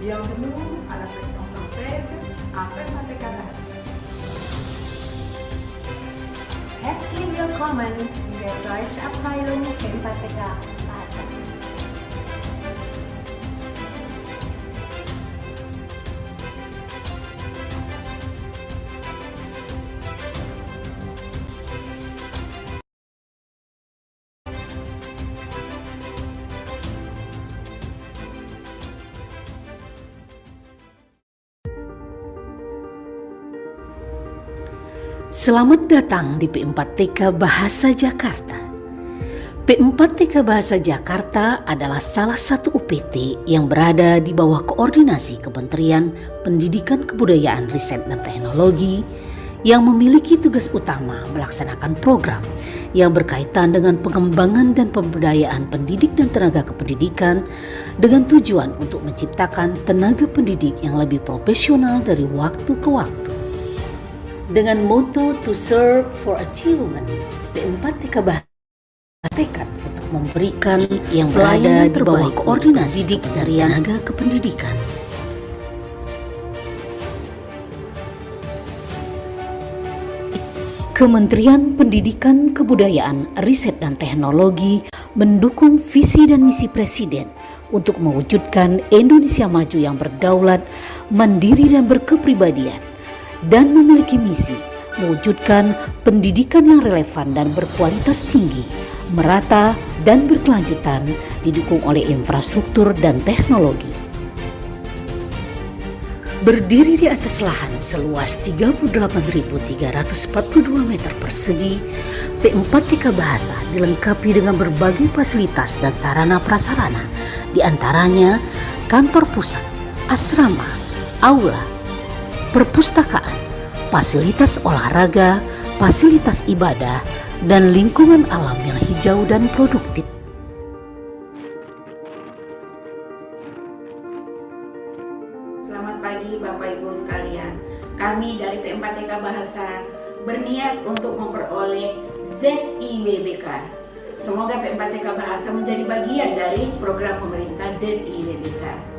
Bienvenue à la section française à P4TK Bahasa. Herzlich willkommen in der Deutschen Abteilung P4TK Bahasa. Selamat datang di P4TK Bahasa Jakarta. P4TK Bahasa Jakarta adalah salah satu UPT yang berada di bawah koordinasi Kementerian Pendidikan Kebudayaan Riset dan Teknologi yang memiliki tugas utama melaksanakan program yang berkaitan dengan pengembangan dan pemberdayaan pendidik dan tenaga kependidikan dengan tujuan untuk menciptakan tenaga pendidik yang lebih profesional dari waktu ke waktu. Dengan moto To Serve for Achievement, P4TK Bahasa tekad untuk memberikan yang berada di bawah koordinasi didik dari tenaga kependidikan. Kementerian Pendidikan Kebudayaan Riset dan Teknologi mendukung visi dan misi Presiden untuk mewujudkan Indonesia maju yang berdaulat, mandiri dan berkepribadian, dan memiliki misi mewujudkan pendidikan yang relevan dan berkualitas tinggi, merata dan berkelanjutan didukung oleh infrastruktur dan teknologi. Berdiri di atas lahan seluas 38.342 meter persegi, P4TK Bahasa dilengkapi dengan berbagai fasilitas dan sarana prasarana, di antaranya kantor pusat, asrama, aula, perpustakaan, fasilitas olahraga, fasilitas ibadah, dan lingkungan alam yang hijau dan produktif. Selamat pagi Bapak Ibu sekalian. Kami dari P4TK Bahasa berniat untuk memperoleh ZIWBK. Semoga P4TK Bahasa menjadi bagian dari program pemerintah ZIWBK.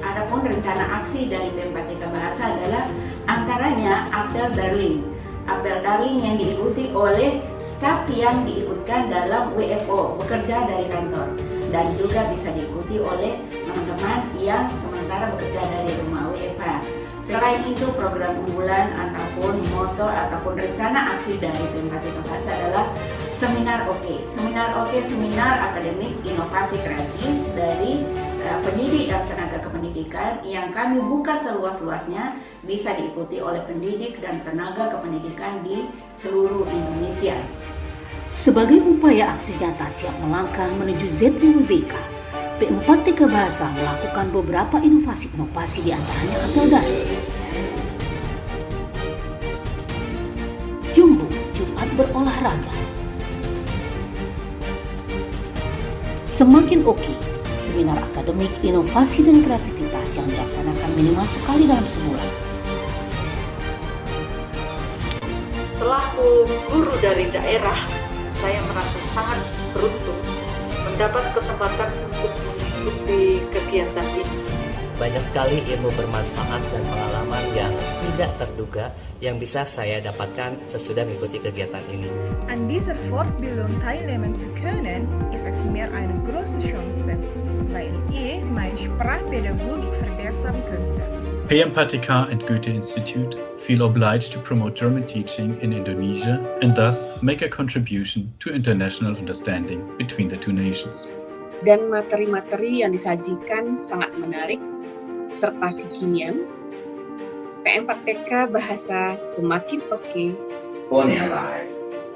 Adapun rencana aksi dari P4TK Bahasa adalah antaranya apel darling. Apel darling yang diikuti oleh staf yang diikutkan dalam WFO, bekerja dari kantor, dan juga bisa diikuti oleh teman-teman yang sementara bekerja dari rumah WFH. Selain itu, program unggulan ataupun moto ataupun rencana aksi dari P4TK Bahasa adalah seminar OK. Seminar Akademik Inovasi Kreatif dari pendidik dan tenaga kependidikan yang kami buka seluas-luasnya, bisa diikuti oleh pendidik dan tenaga kependidikan di seluruh Indonesia. Sebagai upaya aksi nyata siap melangkah menuju ZIWBK, P4TK Bahasa melakukan beberapa inovasi di antaranya apel darling, Jumbo Jumat berolahraga, Semakin Oke, seminar akademik inovasi dan kreativitas yang dilaksanakan minimal sekali dalam sebulan. Selaku guru dari daerah, saya merasa sangat beruntung mendapat kesempatan untuk mengikuti kegiatan ini. Banyak sekali ilmu bermanfaat dan pengalaman yang tidak terduga yang bisa saya dapatkan sesudah mengikuti kegiatan ini. An dieser Fortbildung teilnehmen zu können, ist es mir eine große Chance, weil ich meine Sprachpädagogik verbessern könnte. P4TK and Goethe-Institut feel obliged to promote German teaching in Indonesia and thus make a contribution to international understanding between the two nations. Dan materi-materi yang disajikan sangat menarik serta kekinian. P4TK Bahasa Semakin Oke. 多年来，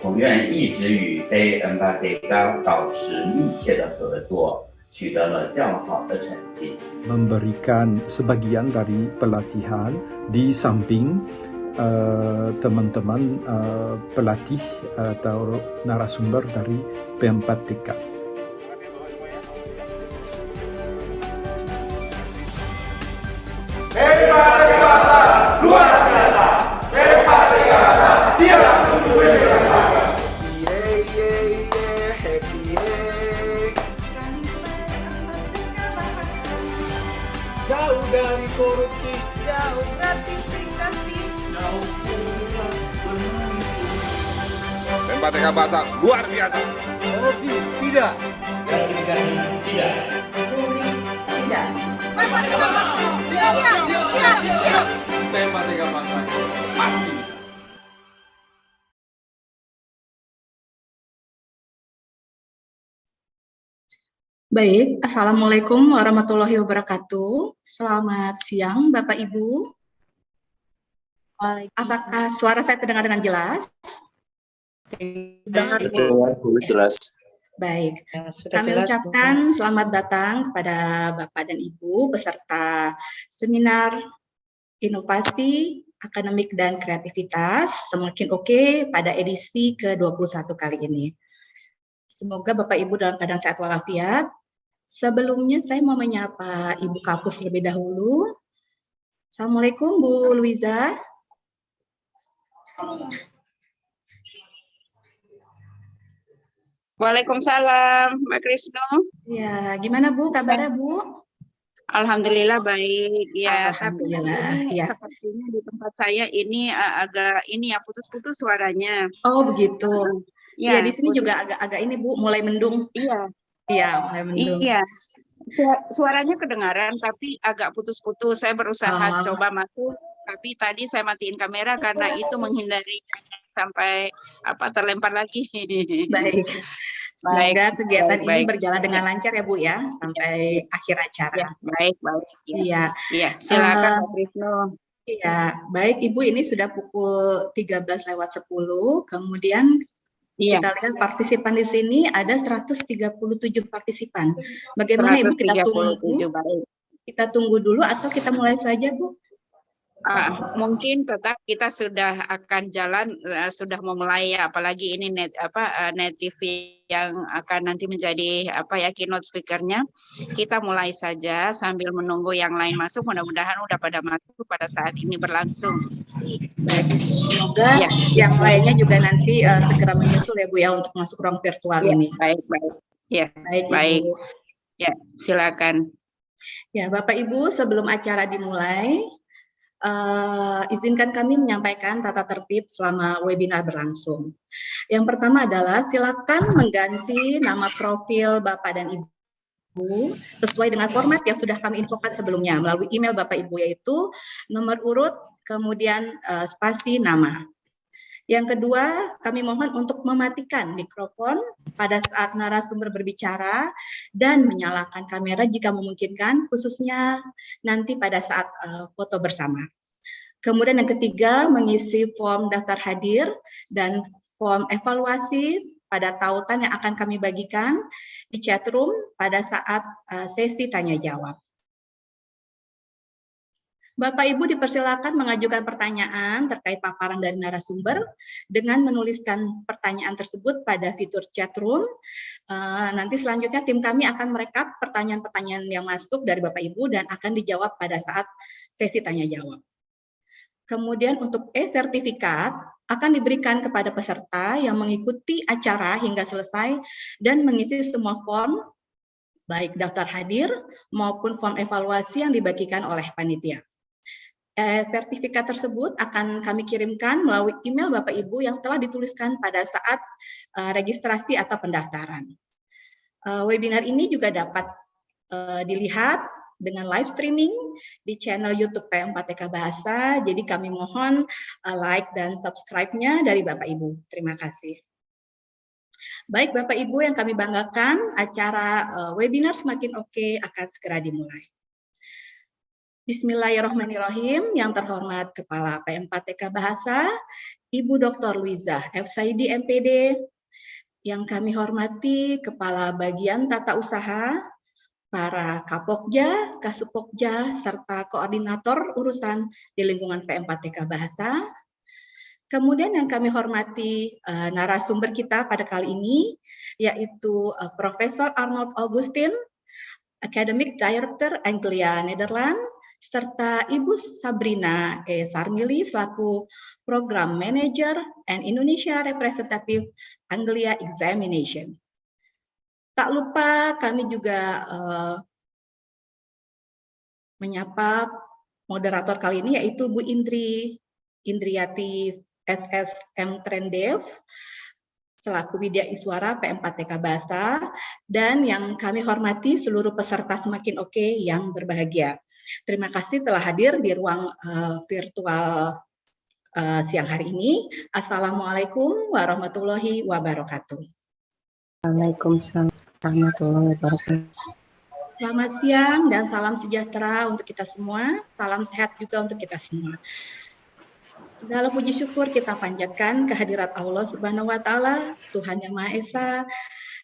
我院一直与 P4TK 保持密切的合作，取得了较好的成绩。 Memberikan sebagian dari pelatihan di samping teman-teman pelatih atau narasumber dari P4TK. Luar biasa, P4TK siap untuk bergerak. Kami jauh dari korupsi, jauh gratifikasi, jauh pula menantu. PMPTK Bahasa luar biasa. Korupsi tidak, Gratifikasi tidak. Pungli tidak. siap. PMPTK Bahasa pasti bisa. Baik, Assalamualaikum warahmatullahi wabarakatuh. Selamat siang, Bapak Ibu. Apakah suara saya terdengar dengan jelas? Dengar, Bu, jelas. Baik, sudah kami jelas, Bu. ucapkan selamat datang kepada Bapak dan Ibu peserta seminar Inovasi, Akademik, dan Kreativitas Semakin Oke pada edisi ke-21 kali ini. Semoga Bapak Ibu dalam keadaan sehat walafiat. Sebelumnya saya mau menyapa Ibu Kapus terlebih dahulu. Assalamualaikum Bu Luiza. Waalaikumsalam, Mbak Krisno. Ya, gimana Bu kabarnya Bu? Alhamdulillah baik. Ya, tapi Alhamdulillah, ini ya. sepertinya di tempat saya ini agak ini ya putus-putus suaranya. Oh begitu. Ya, Iya, di sini putus. juga agak ini Bu, mulai mendung. Iya. Iya, mulai mendung. Iya. Suaranya kedengaran tapi agak putus-putus. Saya berusaha coba masuk, tapi tadi saya matiin kamera karena itu menghindari sampai terlempar lagi. Baik. Semoga kegiatan ini baik. berjalan dengan lancar ya Bu ya, sampai akhir acara. Ya, baik. Iya. Iya, silakan Mbak Krisno. Iya, baik Ibu, ini sudah pukul 13:10, kemudian Iya. kita lihat partisipan di sini ada 137 partisipan. Bagaimana Ibu, kita tunggu? Baik. Kita tunggu dulu atau kita mulai saja Bu? Mungkin tetap kita sudah akan jalan, sudah memulai ya, apalagi ini net TV yang akan nanti menjadi keynote speaker-nya. Kita mulai saja sambil menunggu yang lain masuk. Mudah-mudahan udah pada masuk pada saat ini berlangsung. Baik, semoga yang lainnya juga nanti segera menyusul ya Bu ya untuk masuk ruang virtual ini. Baik. Ya, baik. Ibu. Ya, silakan. Ya, Bapak Ibu, sebelum acara dimulai, izinkan kami menyampaikan tata tertib selama webinar berlangsung. Yang pertama adalah silakan mengganti nama profil Bapak dan Ibu sesuai dengan format yang sudah kami infokan sebelumnya melalui email Bapak Ibu, yaitu nomor urut, kemudian spasi nama. Yang kedua, kami mohon untuk mematikan mikrofon pada saat narasumber berbicara dan menyalakan kamera jika memungkinkan, khususnya nanti pada saat foto bersama. Kemudian yang ketiga, mengisi form daftar hadir dan form evaluasi pada tautan yang akan kami bagikan di chat room pada saat sesi tanya jawab. Bapak Ibu dipersilakan mengajukan pertanyaan terkait paparan dari narasumber dengan menuliskan pertanyaan tersebut pada fitur chat room. Nanti selanjutnya tim kami akan merekap pertanyaan-pertanyaan yang masuk dari Bapak Ibu dan akan dijawab pada saat sesi tanya jawab. Kemudian untuk e-sertifikat akan diberikan kepada peserta yang mengikuti acara hingga selesai dan mengisi semua form, baik daftar hadir maupun form evaluasi yang dibagikan oleh panitia. Sertifikat tersebut akan kami kirimkan melalui email Bapak Ibu yang telah dituliskan pada saat registrasi atau pendaftaran. Webinar ini juga dapat dilihat dengan live streaming di channel YouTube P4TK Bahasa. Jadi kami mohon like dan subscribe-nya dari Bapak Ibu. Terima kasih. Baik Bapak Ibu yang kami banggakan, acara webinar Semakin Oke akan segera dimulai. Bismillahirrahmanirrahim. Yang terhormat Kepala P4TK Bahasa, Ibu Dr. Luiza F. Saidi MPD. Yang kami hormati Kepala Bagian Tata Usaha, para Kapokja, Kasupokja, serta Koordinator Urusan di lingkungan P4TK Bahasa. Kemudian yang kami hormati narasumber kita pada kali ini, yaitu Profesor Arnold Augustin, Akademik Director Anglia Nederland, serta Ibu Sabrina E. Sarmili selaku Program Manager and Indonesia Representative Anglia Examination. Tak lupa kami juga menyapa moderator kali ini yaitu Bu Indriati SSM Trendev selaku Widya Iswara P4TK Bahasa, dan yang kami hormati seluruh peserta Semakin Oke yang berbahagia. Terima kasih telah hadir di ruang virtual siang hari ini. Assalamualaikum warahmatullahi wabarakatuh. Waalaikumsalam warahmatullahi wabarakatuh. Selamat siang dan salam sejahtera untuk kita semua. Salam sehat juga untuk kita semua. Segala puji syukur kita panjatkan kehadirat Allah Subhanahu wa Ta'ala, Tuhan Yang Maha Esa,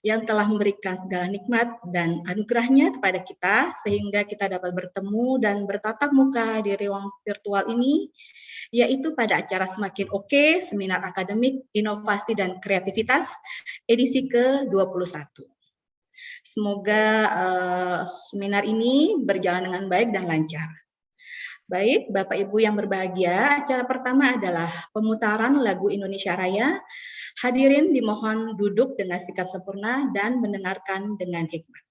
yang telah memberikan segala nikmat dan anugerahnya kepada kita, sehingga kita dapat bertemu dan bertatap muka di ruang virtual ini, yaitu pada acara Semakin Oke, Seminar Akademik, Inovasi, dan Kreativitas, edisi ke-21. Semoga seminar ini berjalan dengan baik dan lancar. Baik, Bapak Ibu yang berbahagia, acara pertama adalah pemutaran lagu Indonesia Raya. Hadirin dimohon duduk dengan sikap sempurna dan mendengarkan dengan hikmat.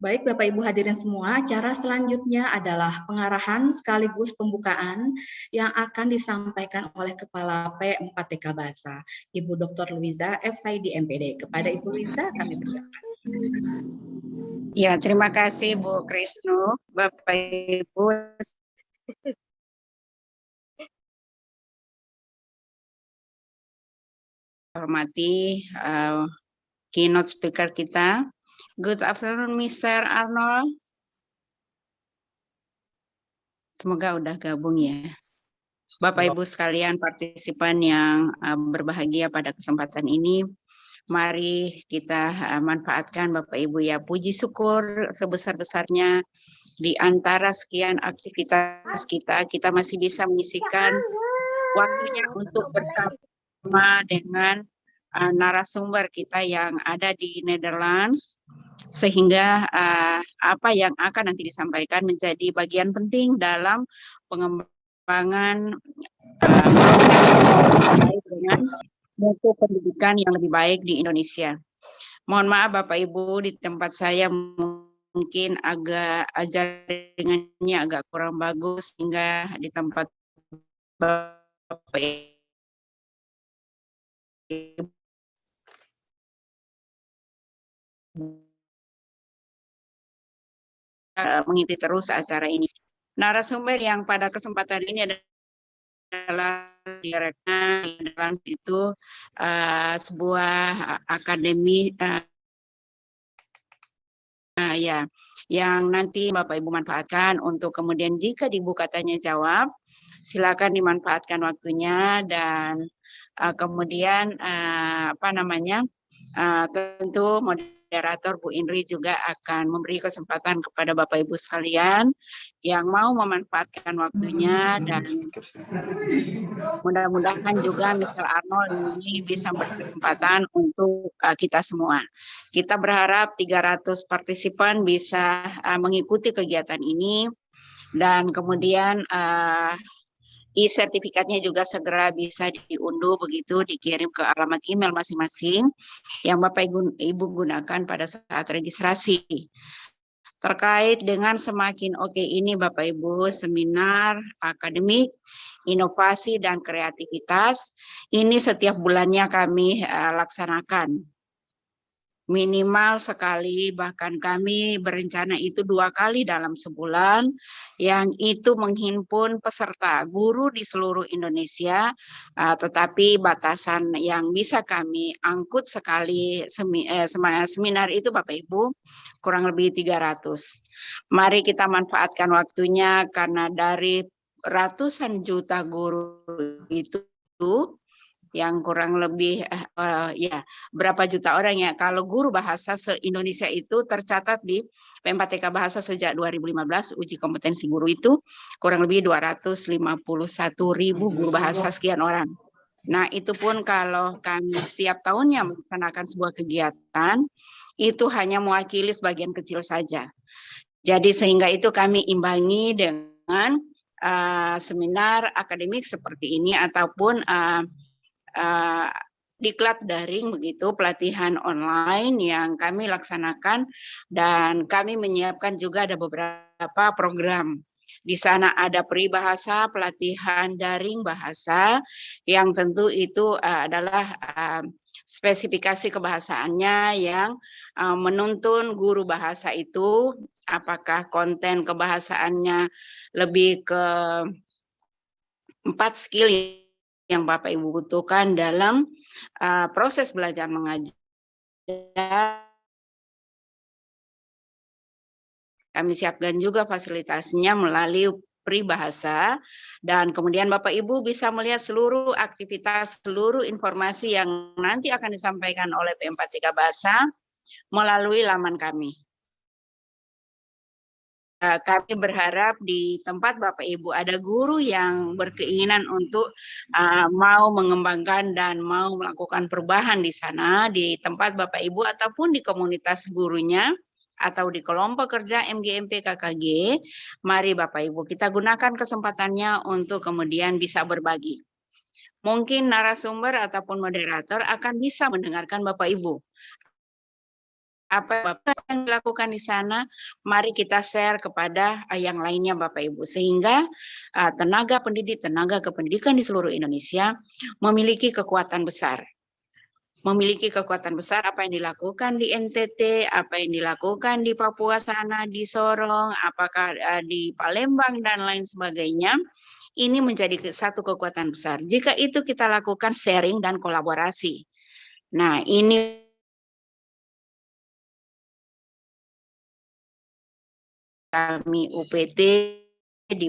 Baik, Bapak Ibu hadirin semua, acara selanjutnya adalah pengarahan sekaligus pembukaan yang akan disampaikan oleh Kepala P4TK Bahasa, Ibu Dr. Luiza FSID MPD. Kepada Ibu Luiza, kami persilakan. Ya, terima kasih Bu Krisno, Bapak Ibu. Hormati keynote speaker kita. Good afternoon, Mr. Arnold. Semoga udah gabung ya. Bapak Ibu sekalian partisipan yang berbahagia pada kesempatan ini, mari kita manfaatkan Bapak Ibu ya, puji syukur sebesar-besarnya di antara sekian aktivitas kita masih bisa menyisihkan waktunya untuk bersama dengan narasumber kita yang ada di Netherlands, sehingga apa yang akan nanti disampaikan menjadi bagian penting dalam pengembangan dengan mutu pendidikan yang lebih baik di Indonesia. Mohon maaf Bapak Ibu, di tempat saya mungkin agak jaringannya agak kurang bagus, sehingga di tempat Bapak Ibu mengikuti terus acara ini. Narasumber yang pada kesempatan ini adalah direktur itu sebuah akademi ya, yang nanti Bapak Ibu manfaatkan untuk kemudian jika dibuka tanya jawab, silakan dimanfaatkan waktunya dan kemudian tentu moderator Bu Indri juga akan memberi kesempatan kepada Bapak Ibu sekalian yang mau memanfaatkan waktunya dan mudah-mudahan juga Mr. Arnold ini bisa berkesempatan untuk kita semua. Kita berharap 300 partisipan bisa mengikuti kegiatan ini dan kemudian e-sertifikatnya juga segera bisa diunduh begitu, dikirim ke alamat email masing-masing yang Bapak Ibu gunakan pada saat registrasi. Terkait dengan semakin oke ini Bapak Ibu, seminar akademik, inovasi dan kreativitas, ini setiap bulannya kami laksanakan. Minimal sekali, bahkan kami berencana itu 2 kali dalam sebulan, yang itu menghimpun peserta guru di seluruh Indonesia, tetapi batasan yang bisa kami angkut sekali seminar itu Bapak Ibu, kurang lebih 300. Mari kita manfaatkan waktunya karena dari ratusan juta guru itu, yang kurang lebih berapa juta orang ya, kalau guru bahasa se-Indonesia itu tercatat di P4TK Bahasa sejak 2015 uji kompetensi guru itu kurang lebih 251.000 guru bahasa sekian orang. Nah itu pun kalau kami setiap tahunnya melaksanakan sebuah kegiatan itu hanya mewakili sebagian kecil saja. Jadi sehingga itu kami imbangi dengan seminar akademik seperti ini ataupun diklat daring begitu, pelatihan online yang kami laksanakan dan kami menyiapkan juga ada beberapa program. Di sana ada peribahasa, pelatihan daring bahasa yang tentu itu adalah spesifikasi kebahasaannya yang menuntun guru bahasa itu apakah konten kebahasaannya lebih ke 4 skill yang Bapak Ibu butuhkan dalam proses belajar mengajar. Kami siapkan juga fasilitasnya melalui peribahasa dan kemudian Bapak Ibu bisa melihat seluruh aktivitas, seluruh informasi yang nanti akan disampaikan oleh P4TK Bahasa melalui laman kami. Kami berharap di tempat Bapak Ibu ada guru yang berkeinginan untuk mau mengembangkan dan mau melakukan perubahan di sana, di tempat Bapak Ibu ataupun di komunitas gurunya, atau di kelompok kerja MGMP KKG, mari Bapak Ibu kita gunakan kesempatannya untuk kemudian bisa berbagi. Mungkin narasumber ataupun moderator akan bisa mendengarkan Bapak Ibu. Apa Bapak yang dilakukan di sana, mari kita share kepada yang lainnya Bapak Ibu. Sehingga tenaga pendidik, tenaga kependidikan di seluruh Indonesia memiliki kekuatan besar. Memiliki kekuatan besar apa yang dilakukan di NTT, apa yang dilakukan di Papua sana, di Sorong, apakah di Palembang dan lain sebagainya. Ini menjadi satu kekuatan besar. Jika itu kita lakukan sharing dan kolaborasi. Nah, ini kami UPT di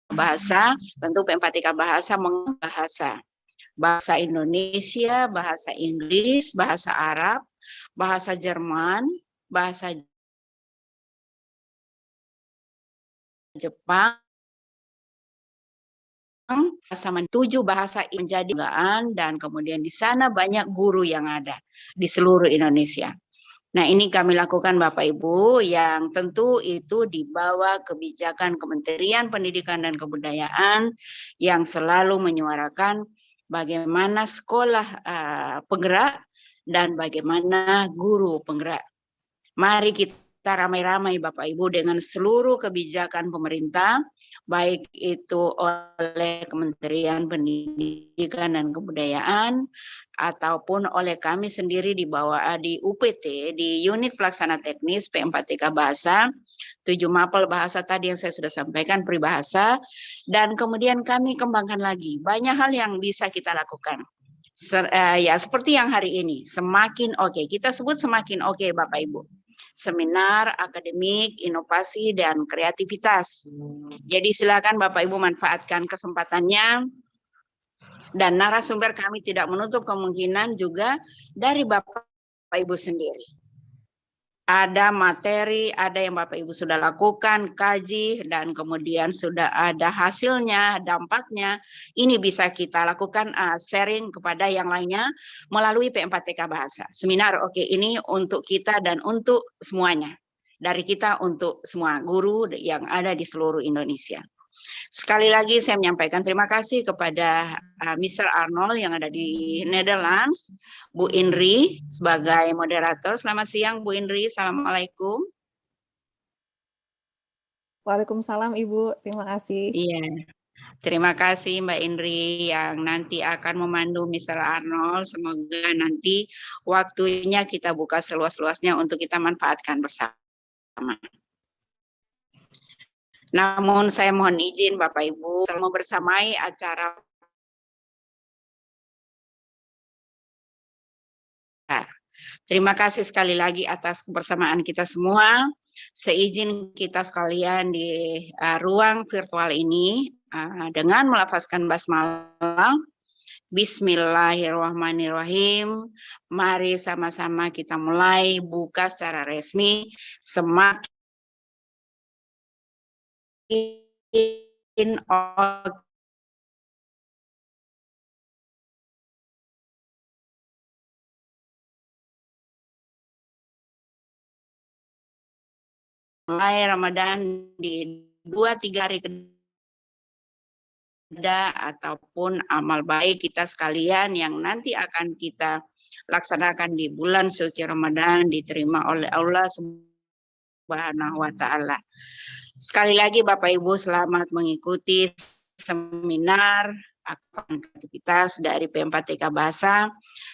bahasa, tentu P4TK Bahasa mengbahasa bahasa Indonesia, bahasa Inggris, bahasa Arab, bahasa Jerman, bahasa Jepang, bahasa 7 bahasa menjadi banggaan dan kemudian di sana banyak guru yang ada di seluruh Indonesia. Nah, ini kami lakukan Bapak Ibu yang tentu itu di bawah kebijakan Kementerian Pendidikan dan Kebudayaan yang selalu menyuarakan bagaimana sekolah penggerak dan bagaimana guru penggerak. Mari kita kita ramai-ramai Bapak Ibu dengan seluruh kebijakan pemerintah, baik itu oleh Kementerian Pendidikan dan Kebudayaan ataupun oleh kami sendiri di UPT, di Unit Pelaksana Teknis P4TK Bahasa, 7 mapel bahasa tadi yang saya sudah sampaikan, peribahasa, dan kemudian kami kembangkan lagi. Banyak hal yang bisa kita lakukan. Ya seperti yang hari ini, semakin oke. Kita sebut semakin oke Bapak Ibu. Seminar, akademik, inovasi, dan kreativitas. Jadi silakan Bapak Ibu manfaatkan kesempatannya. Dan narasumber kami tidak menutup kemungkinan juga dari Bapak Ibu sendiri. Ada materi, ada yang Bapak Ibu sudah lakukan, kaji, dan kemudian sudah ada hasilnya, dampaknya. Ini bisa kita lakukan sharing kepada yang lainnya melalui P4TK Bahasa. Seminar oke, ini untuk kita dan untuk semuanya. Dari kita untuk semua guru yang ada di seluruh Indonesia. Sekali lagi saya menyampaikan terima kasih kepada Mr. Arnold yang ada di Netherlands, Bu Indri sebagai moderator. Selamat siang Bu Indri, Assalamualaikum. Waalaikumsalam Ibu, terima kasih. Iya, terima kasih Mbak Indri yang nanti akan memandu Mr. Arnold. Semoga nanti waktunya kita buka seluas-luasnya untuk kita manfaatkan bersama. Namun saya mohon izin Bapak Ibu mau bersamai acara terima kasih sekali lagi atas kebersamaan kita semua. Seizin kita sekalian di ruang virtual ini dengan melafazkan basmalah. Bismillahirrahmanirrahim. Mari sama-sama kita mulai buka secara resmi. Semakin mulai Ramadan di 2-3 hari ataupun amal baik kita sekalian yang nanti akan kita laksanakan di bulan suci Ramadan diterima oleh Allah Subhanahu wa taala. Sekali lagi Bapak Ibu selamat mengikuti seminar aktivitas dari P4TK Bahasa.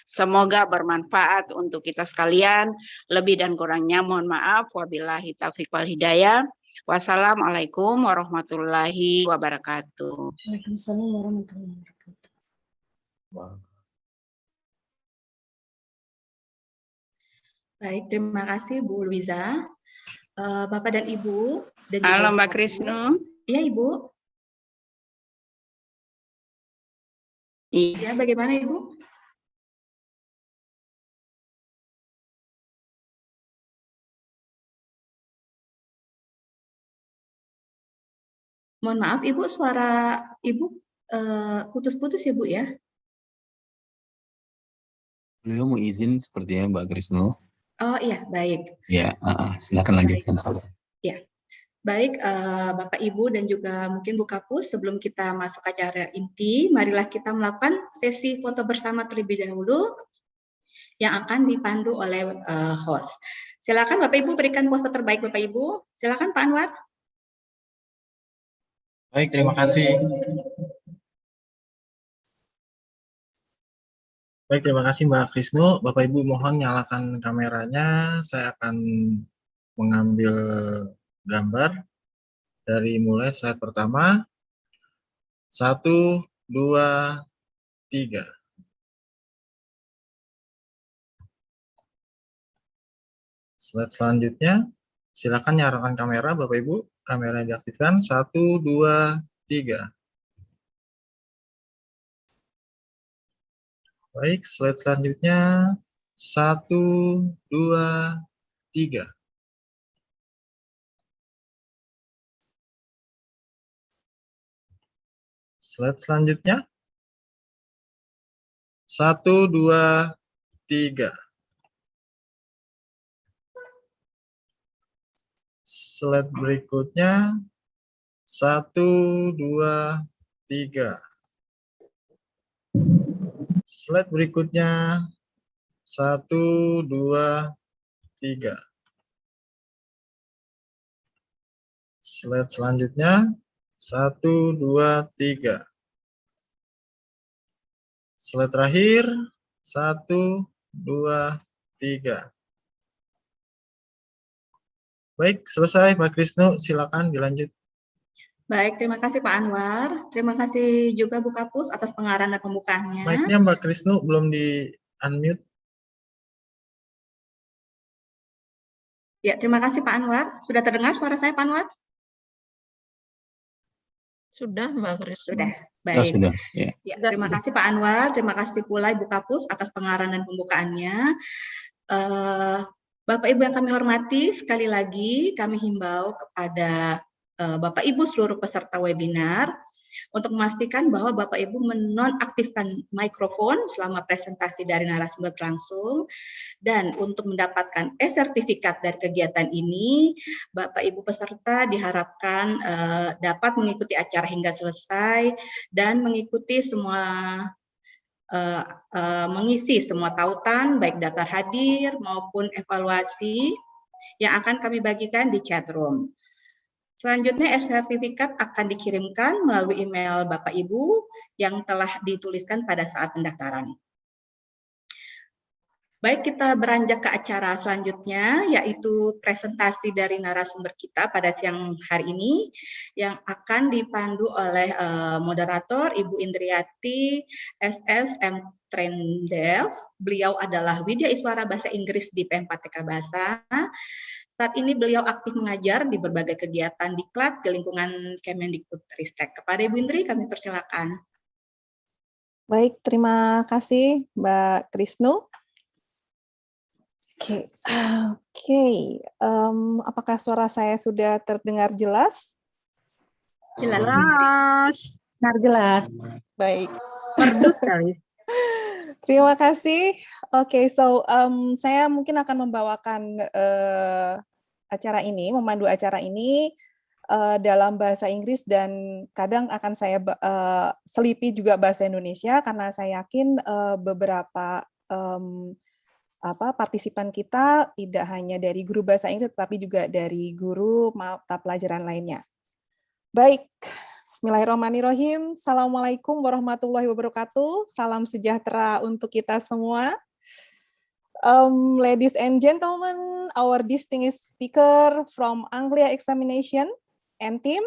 Semoga bermanfaat untuk kita sekalian. Lebih dan kurangnya mohon maaf. Wabillahi taufiq wal hidayah. Wassalamualaikum warahmatullahi wabarakatuh. Waalaikumsalam warahmatullahi wabarakatuh. Baik, terima kasih Bu Luiza. Bapak dan Ibu. Dan halo juga Mbak Krisno. Iya Ibu. Iya, bagaimana Ibu? Mohon maaf Ibu, suara Ibu putus-putus ya Bu ya? Beliau mau izin sepertinya Mbak Krisno. Oh iya, baik. Ya, silakan lanjutkan. Ya, baik Bapak Ibu dan juga mungkin Bu Kapus, sebelum kita masuk ke acara inti, marilah kita melakukan sesi foto bersama terlebih dahulu yang akan dipandu oleh host. Silakan Bapak Ibu berikan pose terbaik Bapak Ibu. Silakan Pak Anwar. Baik, terima kasih. Baik, terima kasih Mbak Krisno. Bapak Ibu mohon nyalakan kameranya. Saya akan mengambil gambar dari mulai slide pertama. 1, 2, 3. Slide selanjutnya, silakan nyalakan kamera Bapak Ibu. Kamera diaktifkan. 1, 2, 3. Baik, slide selanjutnya. 1, 2, 3. Slide selanjutnya. 1, 2, 3. Slide berikutnya. 1, 2, 3. Slide berikutnya. 1, 2, 3. Slide selanjutnya. 1, 2, 3. Slide terakhir. 1, 2, 3. Baik, selesai Pak Krisno. Silakan dilanjut. Baik, terima kasih Pak Anwar. Terima kasih juga Bu Kapus atas pengarahan dan pembukaannya. Mic-nya Mbak Krisno belum di-unmute. Ya, terima kasih Pak Anwar. Sudah terdengar suara saya Pak Anwar? Sudah Mbak Krisno. Sudah. Baik. Sudah. Ya. Ya, terima kasih Pak Anwar. Terima kasih pula Ibu Kapus atas pengarahan dan pembukaannya. Bapak Ibu yang kami hormati, sekali lagi kami himbau kepada Bapak Ibu seluruh peserta webinar untuk memastikan bahwa Bapak Ibu menonaktifkan mikrofon selama presentasi dari narasumber berlangsung, dan untuk mendapatkan sertifikat dari kegiatan ini, Bapak Ibu peserta diharapkan dapat mengikuti acara hingga selesai dan mengikuti mengisi semua tautan baik daftar hadir maupun evaluasi yang akan kami bagikan di chat room. Selanjutnya sertifikat akan dikirimkan melalui email Bapak Ibu yang telah dituliskan pada saat pendaftaran. Baik, kita beranjak ke acara selanjutnya, yaitu presentasi dari narasumber kita pada siang hari ini, yang akan dipandu oleh moderator Ibu Indriati SSM Trendel. Beliau adalah Widya Iswara Bahasa Inggris di PM4TK Bahasa. Saat ini beliau aktif mengajar di berbagai kegiatan diklat di lingkungan Kemendikbudristek. Kepada Ibu Indri, kami persilakan. Baik, terima kasih Mbak Krisno. Oke. Apakah suara saya sudah terdengar jelas? Jelas. Jelas. Baik. Merdu sekali. Terima kasih. Oke, saya mungkin akan membawakan acara ini, memandu acara ini dalam bahasa Inggris, dan kadang akan saya selipi juga bahasa Indonesia karena saya yakin beberapa partisipan kita tidak hanya dari guru bahasa Inggris, tetapi juga dari guru mata pelajaran lainnya. Baik, bismillahirrahmanirrahim. Assalamualaikum warahmatullahi wabarakatuh. Salam sejahtera untuk kita semua. Ladies and gentlemen, our distinguished speaker from Anglia Examination and team,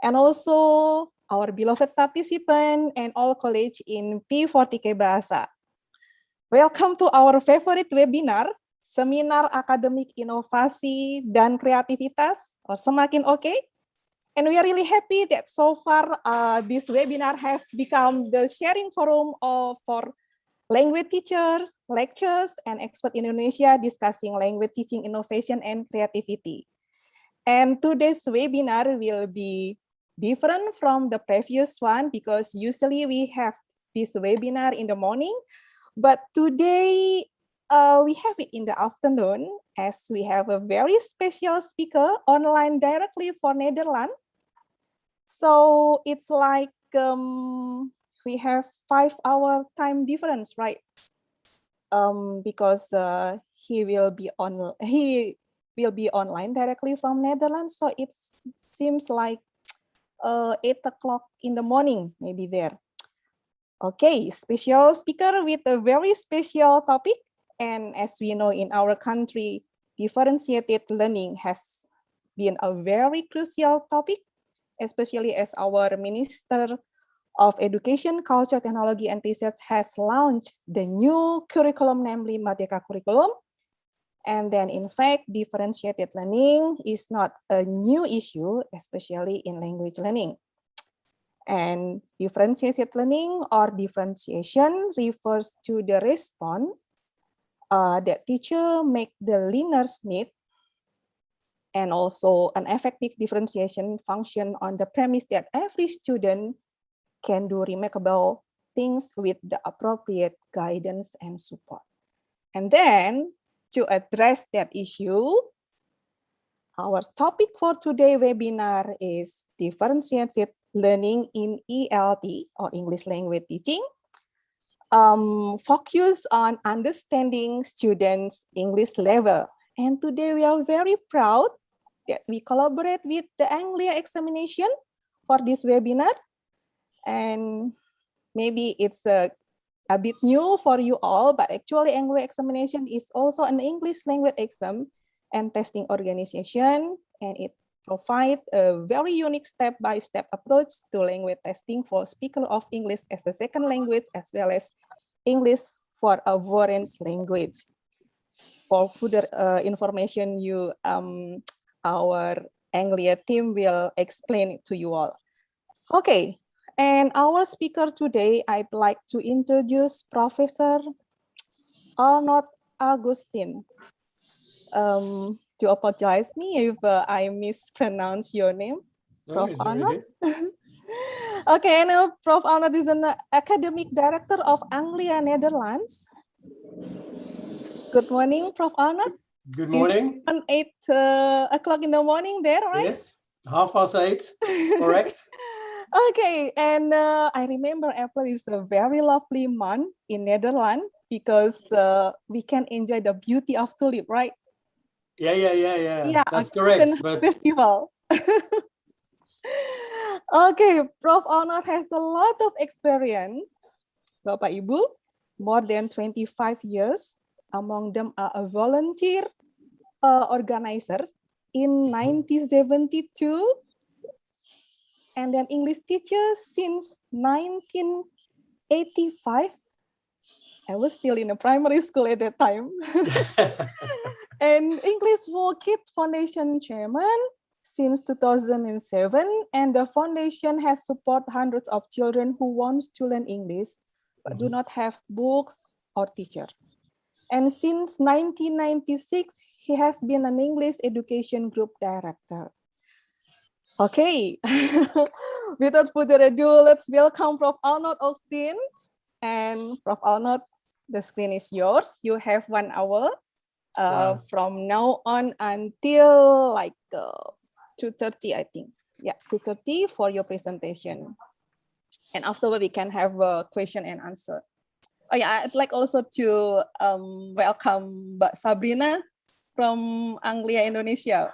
and also our beloved participant and all colleagues in P40K Bahasa. Welcome to our favorite webinar, Seminar Akademik Inovasi dan Kreativitas, or Semakin Oke. And we are really happy that so far this webinar has become the sharing forum for language teacher, lecturers, and expert in Indonesia discussing language teaching, innovation, and creativity. And today's webinar will be different from the previous one because usually we have this webinar in the morning, but today we have it in the afternoon as we have a very special speaker online directly for Netherlands. So it's like we have 5-hour time difference, right? Because he will be online directly from Netherlands. So it seems like 8 o'clock in the morning, maybe there. Okay, special speaker with a very special topic. And as we know in our country, differentiated learning has been a very crucial topic, especially as our Minister of Education, Culture, Technology, and Research has launched the new curriculum, namely Merdeka Curriculum. And then in fact, differentiated learning is not a new issue, especially in language learning. And differentiated learning or differentiation refers to the response that teacher make the learners need, and also an effective differentiation function on the premise that every student can do remarkable things with the appropriate guidance and support. And then to address that issue, our topic for today's webinar is differentiated learning in ELT or English language teaching. Focus on understanding students' English level. And today we are very proud that we collaborate with the Anglia examination for this webinar. And maybe it's a bit new for you all, but actually Anglia examination is also an English language exam and testing organization, and it provides a very unique step-by-step approach to language testing for speakers of English as a second language, as well as English for a foreign language. For further information, our Anglia team will explain it to you all. Okay, and our speaker today, I'd like to introduce Professor Arnold Augustin. To apologize me if I mispronounce your name, Prof. Arnold. Okay, and Prof. Arnold is an academic director of Anglia, Netherlands. Good morning, Prof. Arnold. Good morning. It's 8 o'clock in the morning there, right? Yes, 8:30, correct. Okay, and I remember April is a very lovely month in Netherlands because we can enjoy the beauty of tulip, right? Yeah. That's correct. But festival. Okay, Prof. Arnold has a lot of experience, Bapak Ibu, more than 25 years. Among them are a volunteer organizer in 1972, and then English teacher since 1985. I was still in a primary school at that time. And English for Kids Foundation chairman since 2007, and the foundation has supported hundreds of children who want to learn English but do not have books or teacher. And since 1996, he has been an English education group director. Okay, without further ado, let's welcome Prof. Arnold Augustin. And Prof. Arnold, the screen is yours. You have 1 hour from now on until like 2:30, I think. Yeah, 2:30 for your presentation. And afterward, we can have a question and answer. Oh yeah, I'd like also to welcome Mbak Sabrina from Anglia, Indonesia.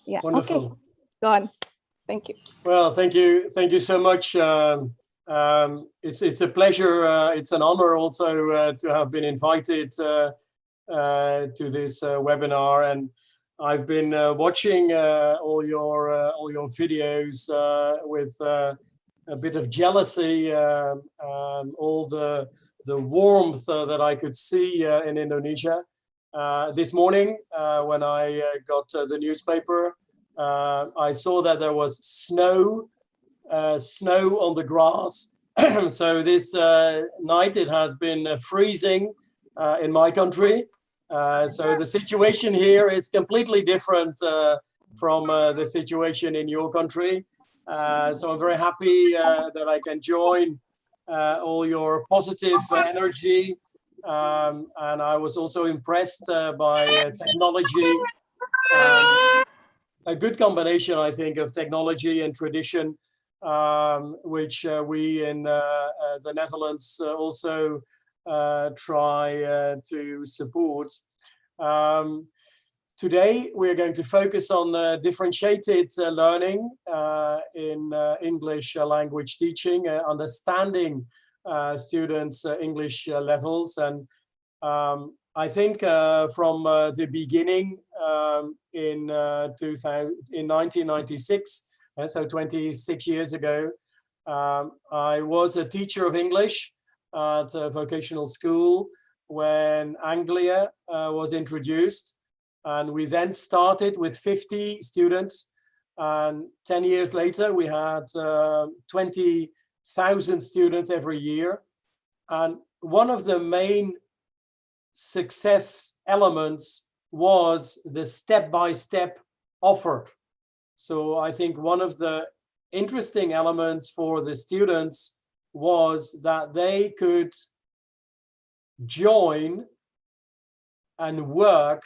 Yeah, wonderful. Okay, go on. Thank you. Well, thank you so much. It's a pleasure. It's an honor also to have been invited to this webinar, and I've been watching all your videos with a bit of jealousy, all the warmth that I could see in Indonesia. This morning, when I got the newspaper, I saw that there was snow on the grass. So this night it has been freezing in my country. So the situation here is completely different from the situation in your country. So I'm very happy that I can join all your positive energy. And I was also impressed by technology. A good combination, I think, of technology and tradition, which we in the Netherlands also try to support. Today, we're going to focus on differentiated learning in English language teaching, understanding students' English levels. And I think from the beginning in 1996, so 26 years ago, I was a teacher of English at a vocational school when Anglia was introduced. And we then started with 50 students. And 10 years later, we had 20,000 students every year. And one of the main success elements was the step-by-step offer. So I think one of the interesting elements for the students was that they could join and work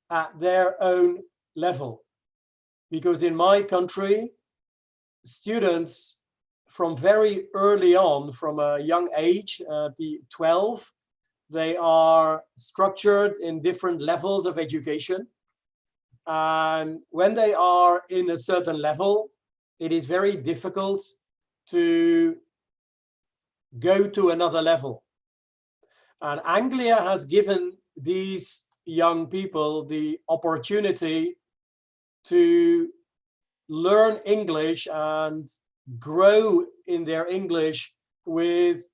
at their own level. Because in my country, students from very early on, from a young age, the 12, they are structured in different levels of education. And when they are in a certain level, it is very difficult to go to another level. And Anglia has given these young people the opportunity to learn English and grow in their English with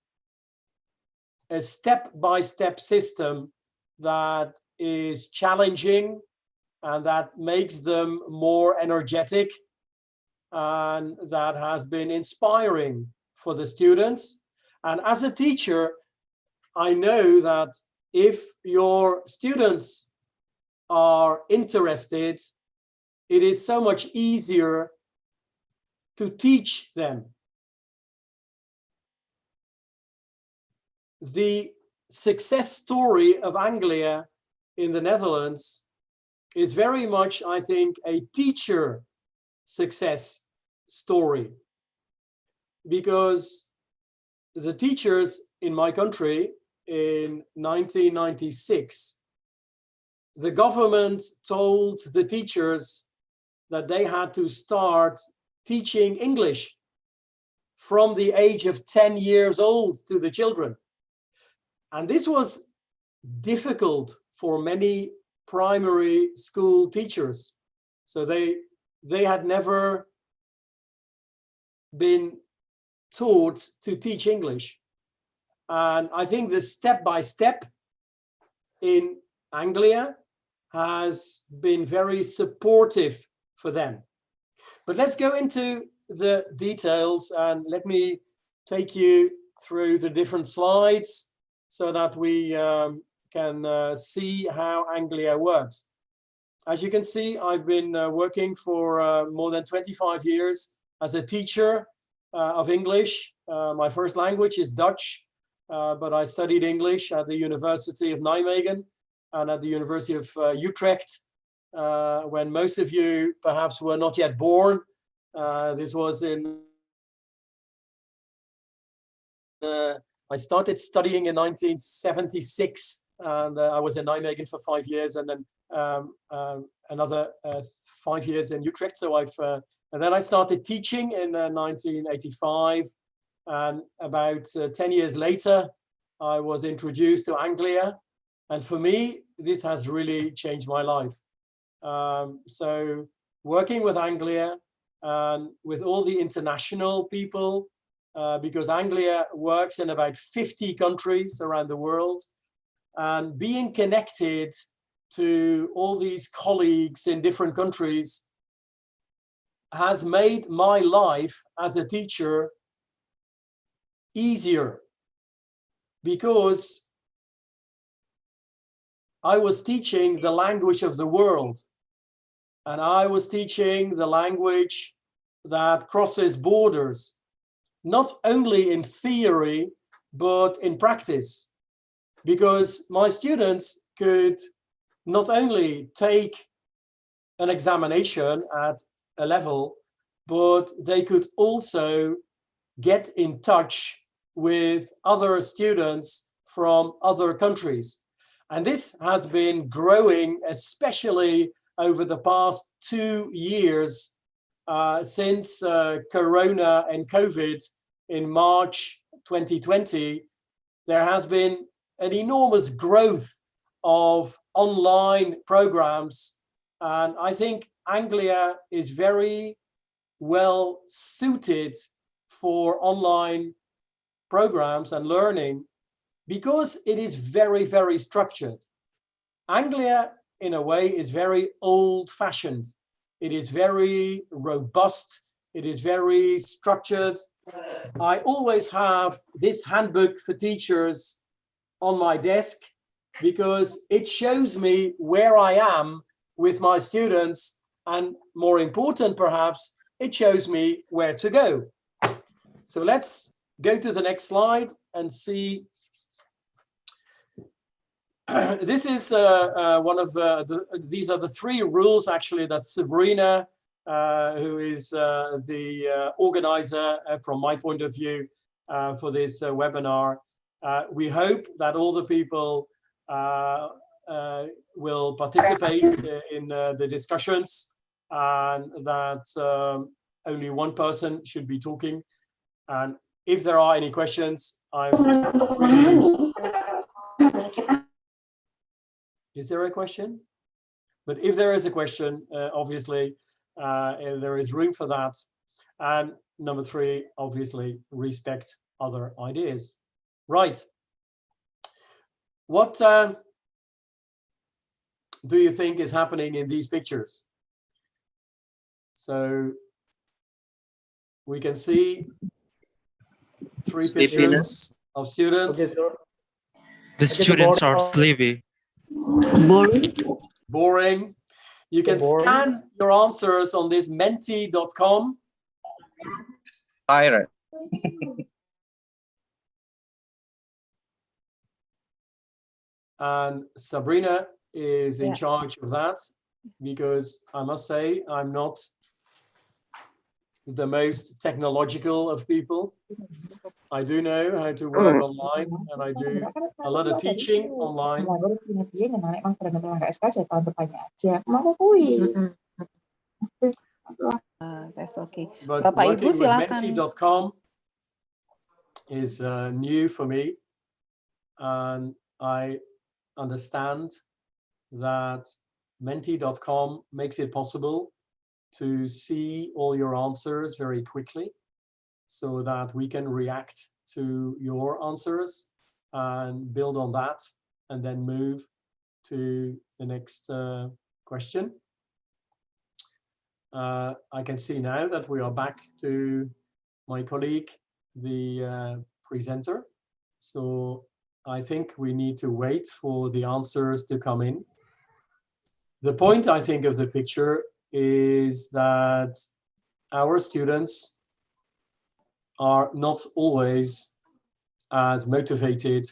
a step-by-step system that is challenging and that makes them more energetic, and that has been inspiring for the students. And as a teacher, I know that if your students are interested, it is so much easier to teach them. The success story of Anglia in the Netherlands is very much, I think, a teacher success story, because the teachers in my country in 1996, the government told the teachers that they had to start teaching English from the age of 10 years old to the children. And this was difficult for many primary school teachers. So they had never been taught to teach English. And I think the step-by-step in Anglia has been very supportive for them. But let's go into the details, and let me take you through the different slides so that we can see how Anglia works. As you can see, I've been working for more than 25 years as a teacher of English. My first language is Dutch, but I studied English at the University of Nijmegen and at the University of Utrecht, when most of you perhaps were not yet born. This was in, I started studying in 1976, and I was in Nijmegen for 5 years, and then another 5 years in Utrecht. So and then I started teaching in 1985, and about 10 years later, I was introduced to Anglia, and for me, this has really changed my life. So working with Anglia and with all the international people, because Anglia works in about 50 countries around the world, and being connected to all these colleagues in different countries has made my life as a teacher easier, because I was teaching the language of the world, and I was teaching the language that crosses borders, not only in theory, but in practice, because my students could not only take an examination at a level, but they could also get in touch with other students from other countries. And this has been growing, especially over the past 2 years, since Corona and COVID in March 2020. There has been an enormous growth of online programs, and I think Anglia is very well suited for online programs and learning, because it is very, very structured. Anglia, in a way, is very old-fashioned. It is very robust. It is very structured. I always have this handbook for teachers on my desk, because it shows me where I am with my students, and more important perhaps, it shows me where to go. So let's go to the next slide and see. This is one of these are the 3 rules actually that Sabrina, who is the organizer from my point of view for this webinar. We hope that all the people will participate in the discussions, and that only one person should be talking. And if there are any questions, I'm really... Is there a question? But if there is a question, obviously, there is room for that. And number 3, obviously, respect other ideas. Right. What do you think is happening in these pictures? So we can see 3 pictures of students. Okay, sir. The students are sleepy. Boring. You can scan your answers on this menti.com. Tired. And Sabrina is in charge of that, because I must say I'm not the most technological of people. I do know how to work online, and I do a lot of teaching online. That's okay. But Bapak Ibu working with silakan. menti.com is new for me, and I understand that menti.com makes it possible to see all your answers very quickly, so that we can react to your answers and build on that, and then move to the next question. I can see now that we are back to my colleague, the presenter. So I think we need to wait for the answers to come in. The point, I think, of the picture is that our students are not always as motivated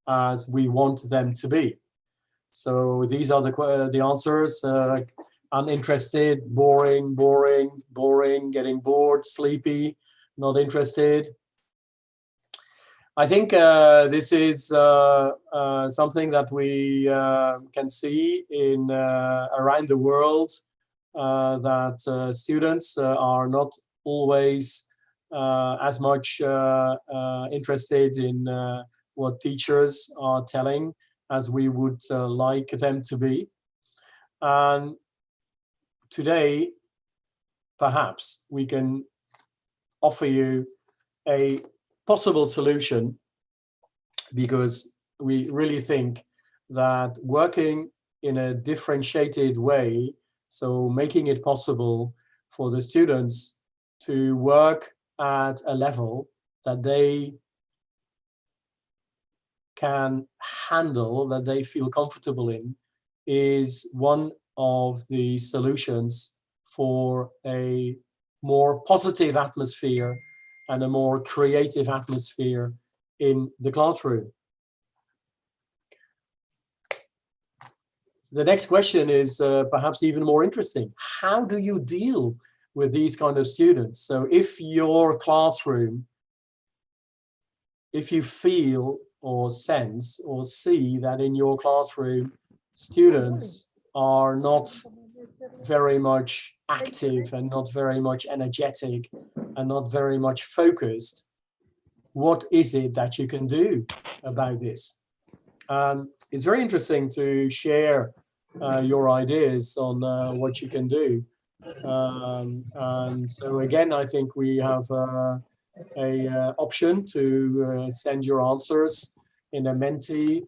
as we want them to be. So these are the answers. Uninterested, boring, boring, boring, getting bored, sleepy, not interested. I think this is something that we can see in around the world, that students are not always as much interested in what teachers are telling as we would like them to be. And today, perhaps we can offer you a possible solution, because we really think that working in a differentiated way, so making it possible for the students to work at a level that they can handle, that they feel comfortable in, is one of the solutions for a more positive atmosphere and a more creative atmosphere in the classroom. The next question is perhaps even more interesting. How do you deal with these kind of students? So if your classroom, if you feel or sense or see that in your classroom students are not very much active and not very much energetic and not very much focused, what is it that you can do about this? It's very interesting to share your ideas on what you can do. And so again, I think we have a option to send your answers in a Menti.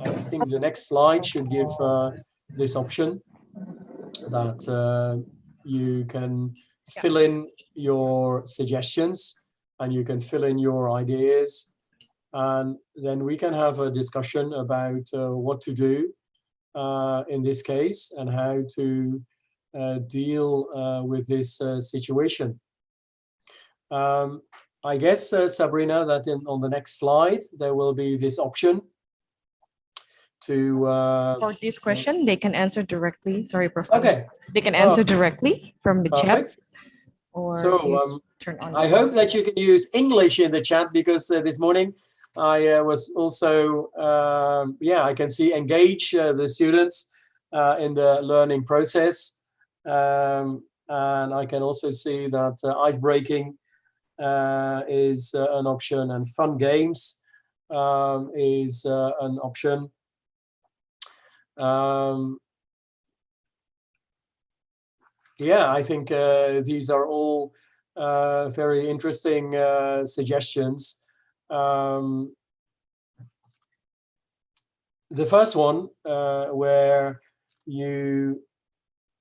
I think the next slide should give this option that you can fill in your suggestions and you can fill in your ideas, and then we can have a discussion about what to do in this case and how to deal with this situation. I guess, Sabrina, that on the next slide there will be this option to for this question they can answer directly. Sorry, Professor. Okay, they can answer directly from the chat. Or so I hope that you can use English in the chat, because this morning I was also, I can see engage the students in the learning process. And I can also see that ice breaking is an option, and fun games is an option. I think these are all very interesting suggestions. The first one, where you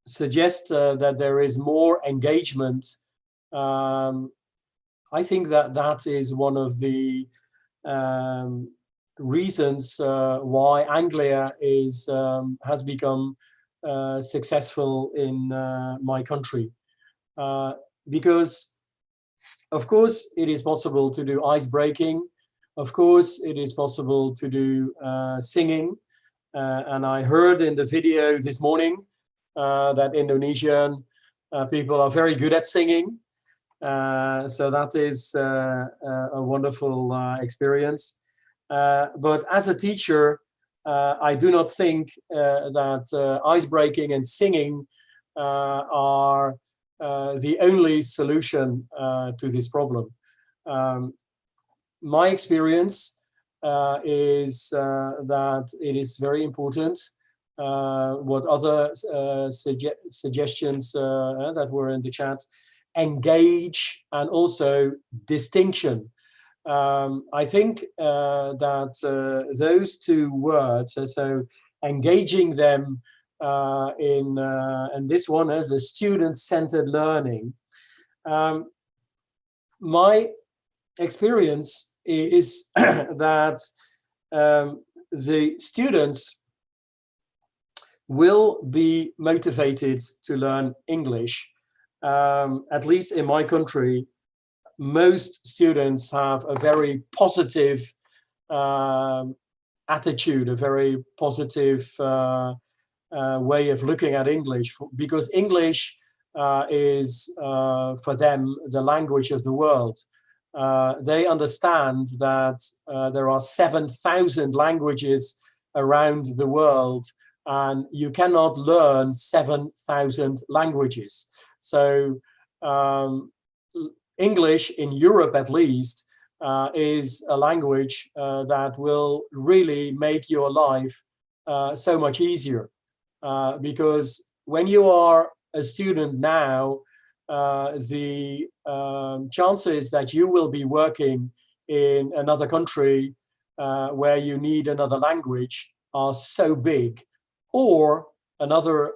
suggest that there is more engagement, I think that is one of the reasons why Anglia has become successful in my country. Because, of course, it is possible to do ice breaking. Of course, it is possible to do singing. And I heard in the video this morning that Indonesian people are very good at singing. So that is a wonderful experience. But as a teacher, I do not think that ice breaking and singing are the only solution to this problem. My experience is that it is very important what other suggestions that were in the chat, engage and also distinction. I think that those two words, so engaging them in this one, the student-centered learning, my experience is that the students will be motivated to learn English. At least in my country, most students have a very positive attitude, a very positive way of looking at English, because English is for them the language of the world. They understand that there are 7,000 languages around the world, and you cannot learn 7,000 languages. So English in Europe, at least, is a language that will really make your life so much easier. Because when you are a student now, the chances that you will be working in another country where you need another language are so big. Or another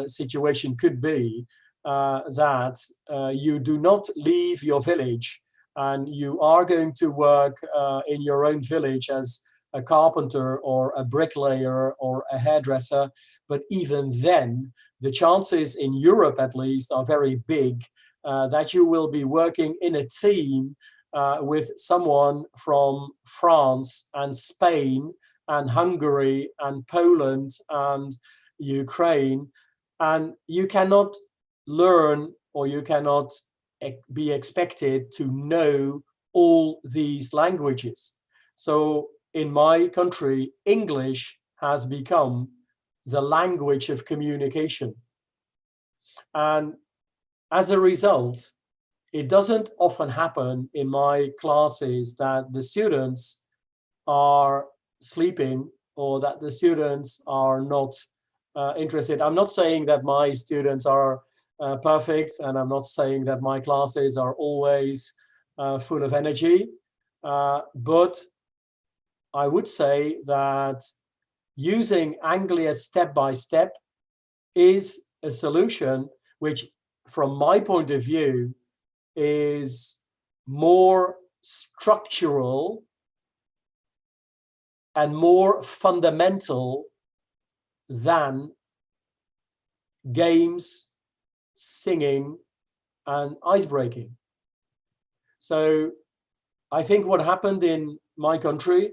situation could be that you do not leave your village and you are going to work in your own village as a carpenter or a bricklayer or a hairdresser. But even then, the chances in Europe, at least, are very big that you will be working in a team with someone from France and Spain and Hungary and Poland and Ukraine, and you cannot learn, or you cannot be expected to know all these languages. So in my country, English has become the language of communication. And as a result, it doesn't often happen in my classes that the students are sleeping or that the students are not interested. I'm not saying that my students are perfect, and I'm not saying that my classes are always full of energy, but I would say that using Anglia step by step is a solution which, from my point of view, is more structural and more fundamental than games, singing, and ice breaking. So I think what happened in my country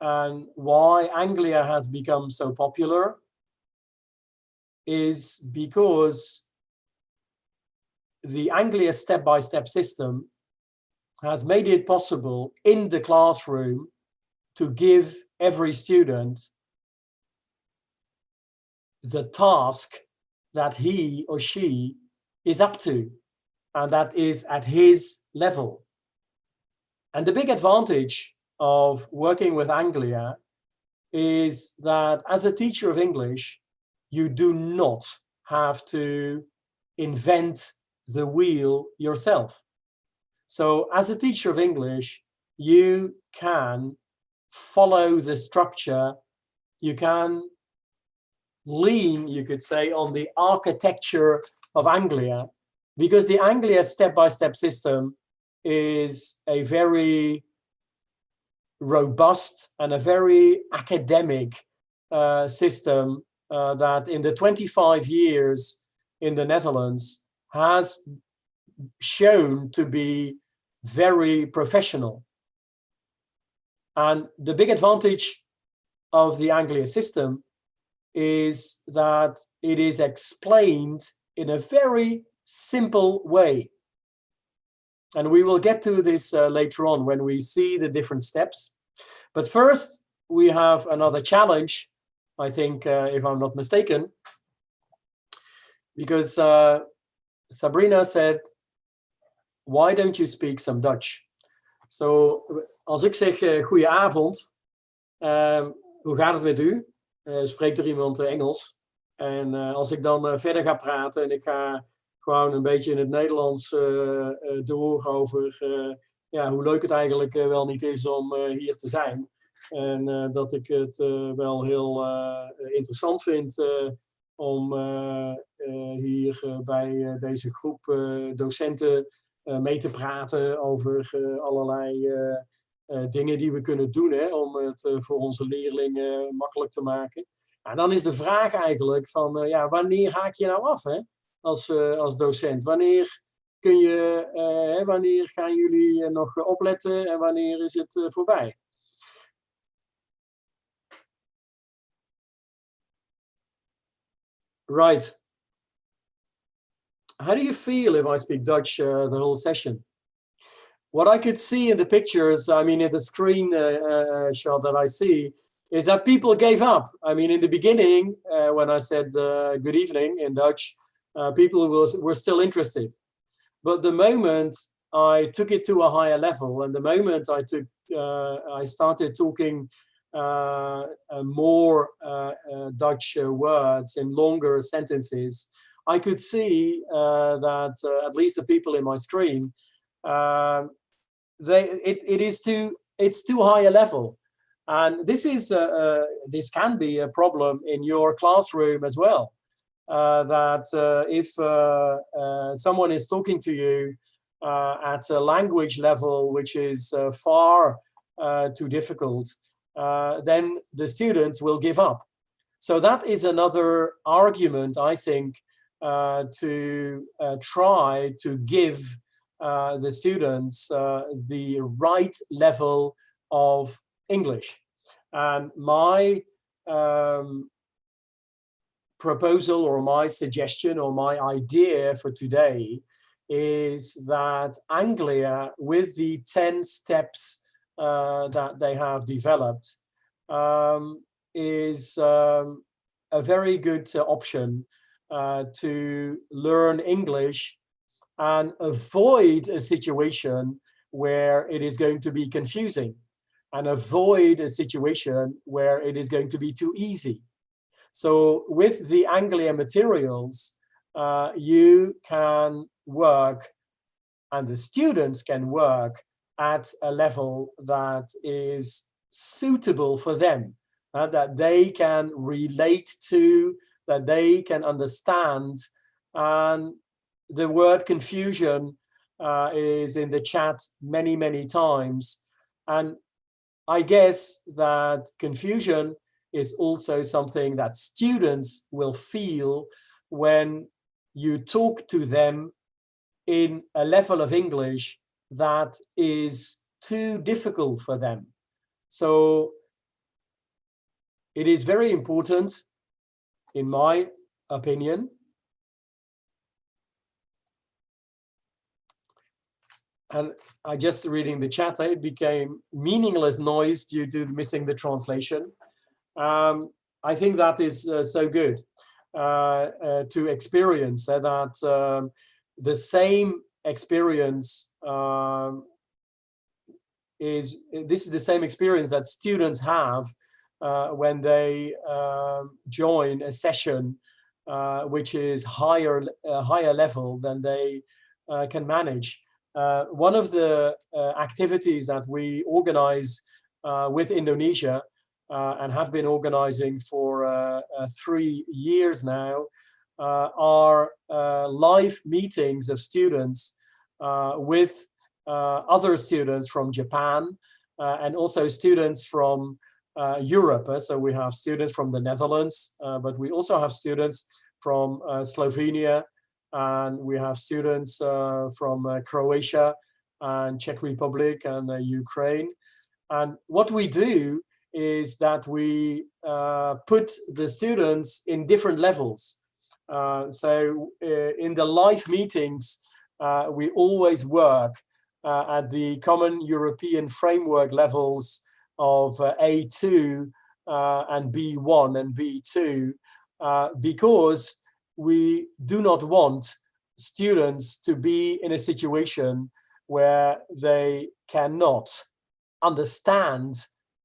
and why Anglia has become so popular is because the Anglia step-by-step system has made it possible in the classroom to give every student the task that he or she is up to, and that is at his level. And the big advantage of working with Anglia is that as a teacher of English, you do not have to invent the wheel yourself. So as a teacher of English, you can follow the structure, you can lean, you could say, on the architecture of Anglia, because the Anglia step-by-step system is a very robust and a very academic system that in the 25 years in the Netherlands has shown to be very professional. And the big advantage of the Anglia system is that it is explained in a very simple way. And we will get to this later on when we see the different steps. But first, we have another challenge, I think, if I'm not mistaken, because Sabrina said, why don't you speak some Dutch? So, als ik zeg goedenavond, hoe gaat het met u? Spreekt er iemand Engels? En als ik dan verder ga praten en ik ga gewoon een beetje in het Nederlands door over ja, hoe leuk het eigenlijk wel niet is om hier te zijn. En dat ik het wel heel interessant vind om hier bij deze groep docenten mee te praten over allerlei dingen die we kunnen doen om het voor onze leerlingen makkelijk te maken. En dan is de vraag eigenlijk van, ja, wanneer haak je nou af als docent? Wanneer kun je, wanneer gaan jullie nog opletten en wanneer is het voorbij? Right. How do you feel if I speak Dutch the whole session? What I could see in the pictures, I mean, in the screen shot that I see, is that people gave up. I mean, in the beginning, when I said good evening in Dutch, people were still interested. But the moment I took it to a higher level, and the moment I started talking more Dutch words in longer sentences, I could see that at least the people in my screen, it's too high a level, and this can be a problem in your classroom as well. That if someone is talking to you at a language level which is far too difficult, then the students will give up. So that is another argument, I think, to try to give the students the right level of English. And my proposal or my suggestion or my idea for today is that Anglia, with the 10 steps that they have developed, is a very good option to learn English and avoid a situation where it is going to be confusing, and avoid a situation where it is going to be too easy. So with the Anglia materials, you can work, and the students can work at a level that is suitable for them, that they can relate to, that they can understand. And the word confusion is in the chat many, many times. And I guess that confusion is also something that students will feel when you talk to them in a level of English that is too difficult for them. So it is very important, in my opinion, and I just reading the chat, it became meaningless noise due to missing the translation. I think that is so good to experience that the same experience this is the same experience that students have when they join a session which is higher level than they can manage. One of the activities that we organize with Indonesia and have been organizing for 3 years now are live meetings of students with other students from Japan and also students from Europe. So we have students from the Netherlands, but we also have students from Slovenia, and we have students from Croatia and Czech Republic and Ukraine. And what we do is that we put the students in different levels. So in the live meetings, we always work at the common European framework levels of A2 and B1 and B2, because we do not want students to be in a situation where they cannot understand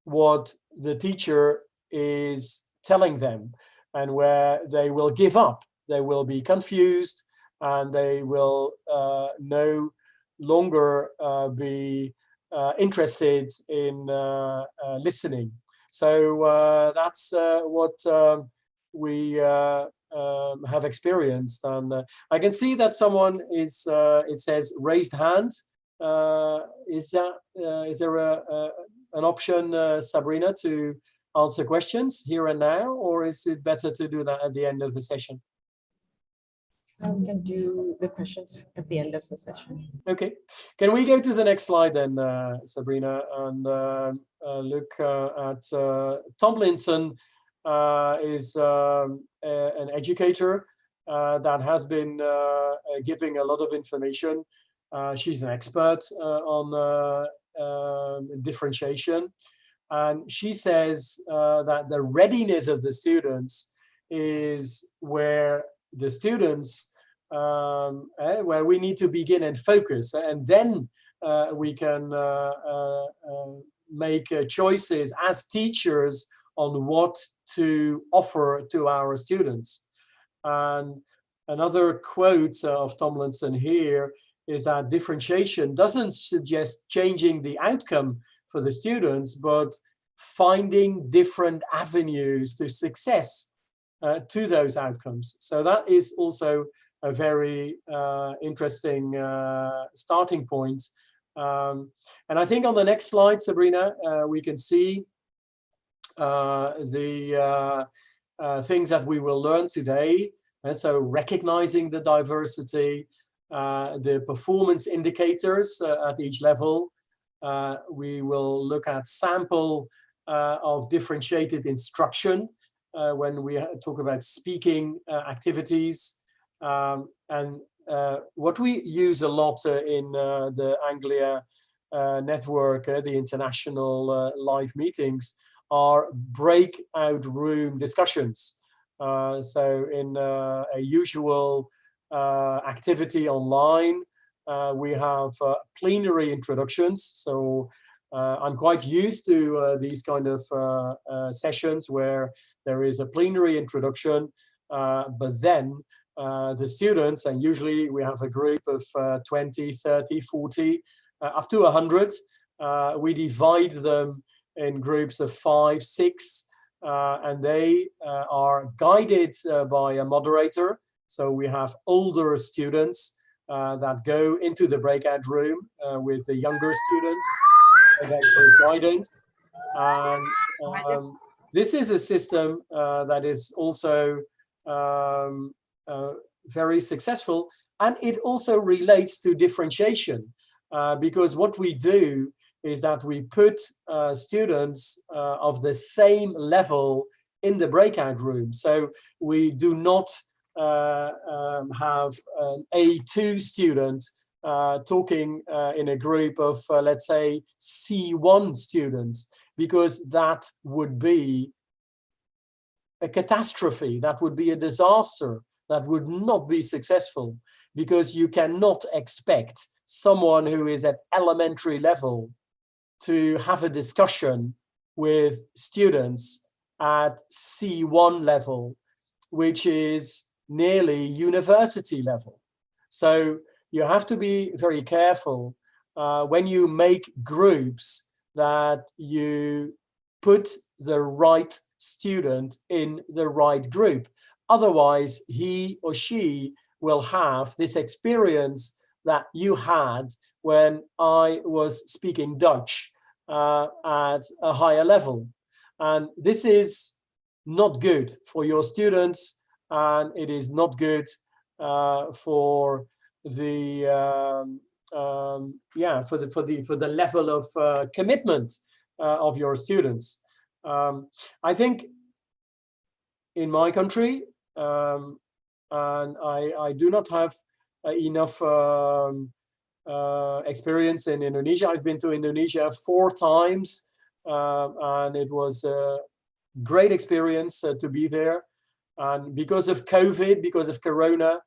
what the teacher is telling them, and where they will give up, they will be confused, and they will no longer be interested in listening. So that's what we have experienced. And I can see that someone is, it says raised hand. Is there an option, Sabrina, to answer questions here and now, or is it better to do that at the end of the session? We can do the questions at the end of the session. Okay. Can we go to the next slide then, Sabrina, and look at Tomlinson is an educator that has been giving a lot of information. She's an expert on differentiation. And she says that the readiness of the students is where the students, where we need to begin and focus, and then we can make choices as teachers on what to offer to our students. And another quote of Tomlinson here is that differentiation doesn't suggest changing the outcome for the students, but finding different avenues to success to those outcomes. So that is also a very interesting starting point. And I think on the next slide, Sabrina, we can see the things that we will learn today. And so recognizing the diversity, the performance indicators at each level. We will look at sample of differentiated instruction when we talk about speaking activities. And what we use a lot in the Anglia network, the international live meetings, are breakout room discussions. So in a usual activity online, we have plenary introductions. So I'm quite used to these kind of sessions where there is a plenary introduction, but then the students, and usually we have a group of 20, 30, 40, up to 100. We divide them in groups of 5, 6, and they are guided by a moderator. So we have older students that go into the breakout room with the younger students as guidance. And this is a system that is also very successful, and it also relates to differentiation, because what we do is that we put students of the same level in the breakout room. So we do not have an A2 student talking in a group of, let's say, C1 students, because that would be a catastrophe, that would be a disaster, that would not be successful, because you cannot expect someone who is at elementary level to have a discussion with students at C1 level, which is nearly university level. So you have to be very careful when you make groups that you put the right student in the right group. Otherwise, he or she will have this experience that you had when I was speaking Dutch at a higher level. And this is not good for your students, and it is not good for the for the level of commitment of your students. I think in my country, and I do not have enough experience in Indonesia. I've been to Indonesia 4 times, and it was a great experience to be there. And because of COVID, because of Corona,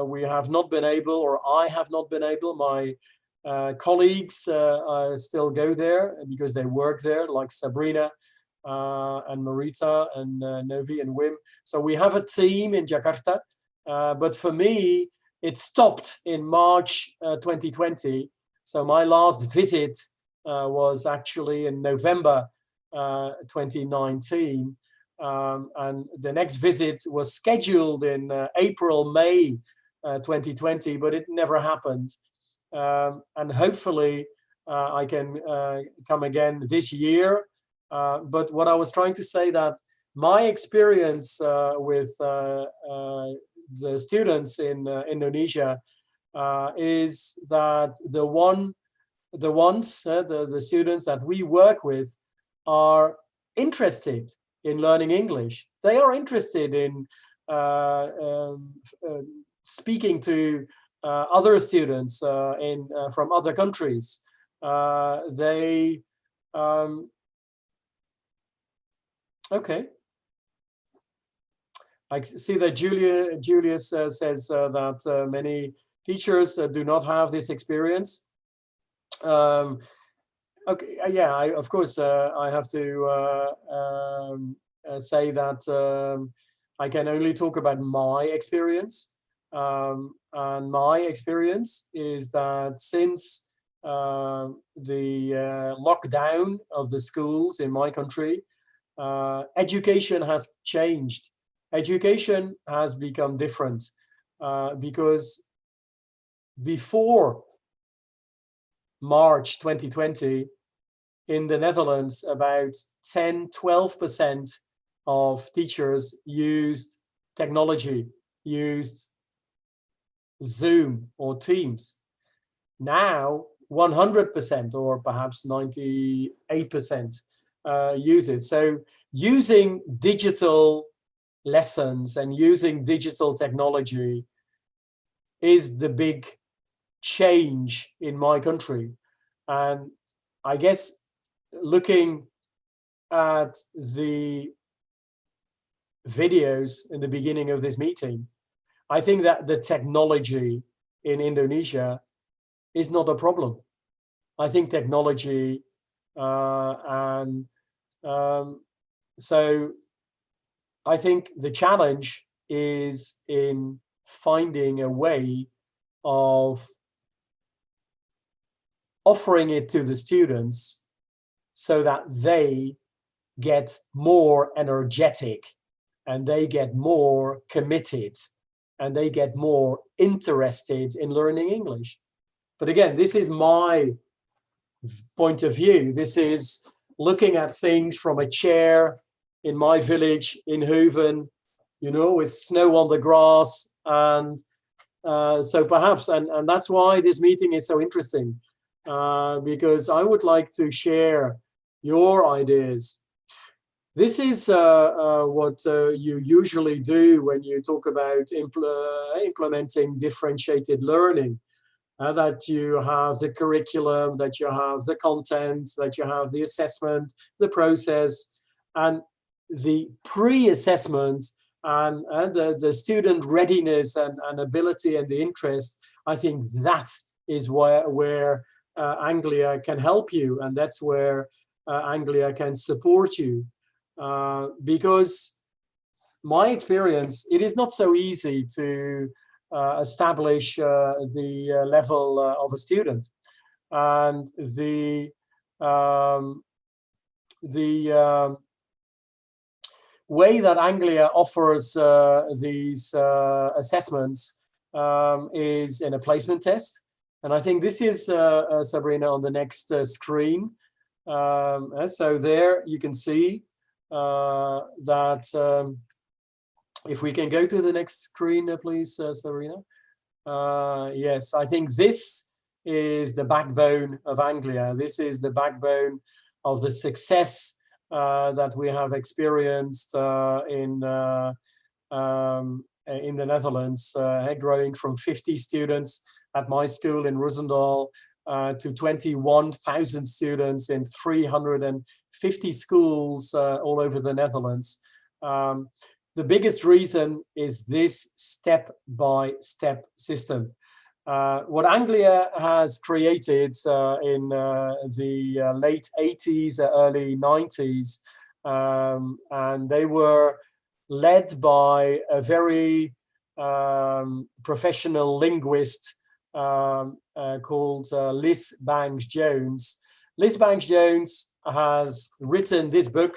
we have not been able, or I have not been able, my colleagues still go there because they work there, like Sabrina and Marita and Novi and Wim. So we have a team in Jakarta, but for me, it stopped in March 2020. So my last visit was actually in November 2019. And the next visit was scheduled in April, May 2020, but it never happened. And hopefully I can come again this year. But what I was trying to say, that my experience with the students in Indonesia is that the students that we work with are interested in learning English. They are interested in speaking to other students from other countries. Okay. I see that Julius says that many teachers do not have this experience. Okay, yeah, of course, I have to say that I can only talk about my experience. And my experience is that since the lockdown of the schools in my country, education has changed. Education has become different because before March 2020, in the Netherlands, about 10–12% of teachers used technology, used Zoom or Teams. Now, 100% or perhaps 98% use it. So using digital lessons and using digital technology is the big change in my country. And I guess looking at the videos in the beginning of this meeting, I think that the technology in Indonesia is not a problem. I think technology so I think the challenge is in finding a way of offering it to the students so that they get more energetic and they get more committed and they get more interested in learning English. But again, this is my point of view. This is looking at things from a chair in my village in Hoeven, you know, with snow on the grass. And so perhaps, and that's why this meeting is so interesting, because I would like to share your ideas. This is what you usually do when you talk about implementing differentiated learning. that you have the curriculum, that you have the content, that you have the assessment, the process, and the pre-assessment, and the student readiness and ability and the interest. I think that is where Anglia can help you, and that's where Anglia can support you. Because my experience, it is not so easy to establish the level of a student, and the way that Anglia offers these assessments is in a placement test, and I think this is Sabrina on the next screen. So there you can see that. If we can go to the next screen, please, Sabrina. Yes, I think this is the backbone of Anglia. This is the backbone of the success that we have experienced in the Netherlands, growing from 50 students at my school in Roosendaal to 21,000 students in 350 schools all over the Netherlands. The biggest reason is this step-by-step system. What Anglia has created in the late 80s, early 90s, and they were led by a very professional linguist called Liz Banks-Jones. Liz Banks-Jones has written this book.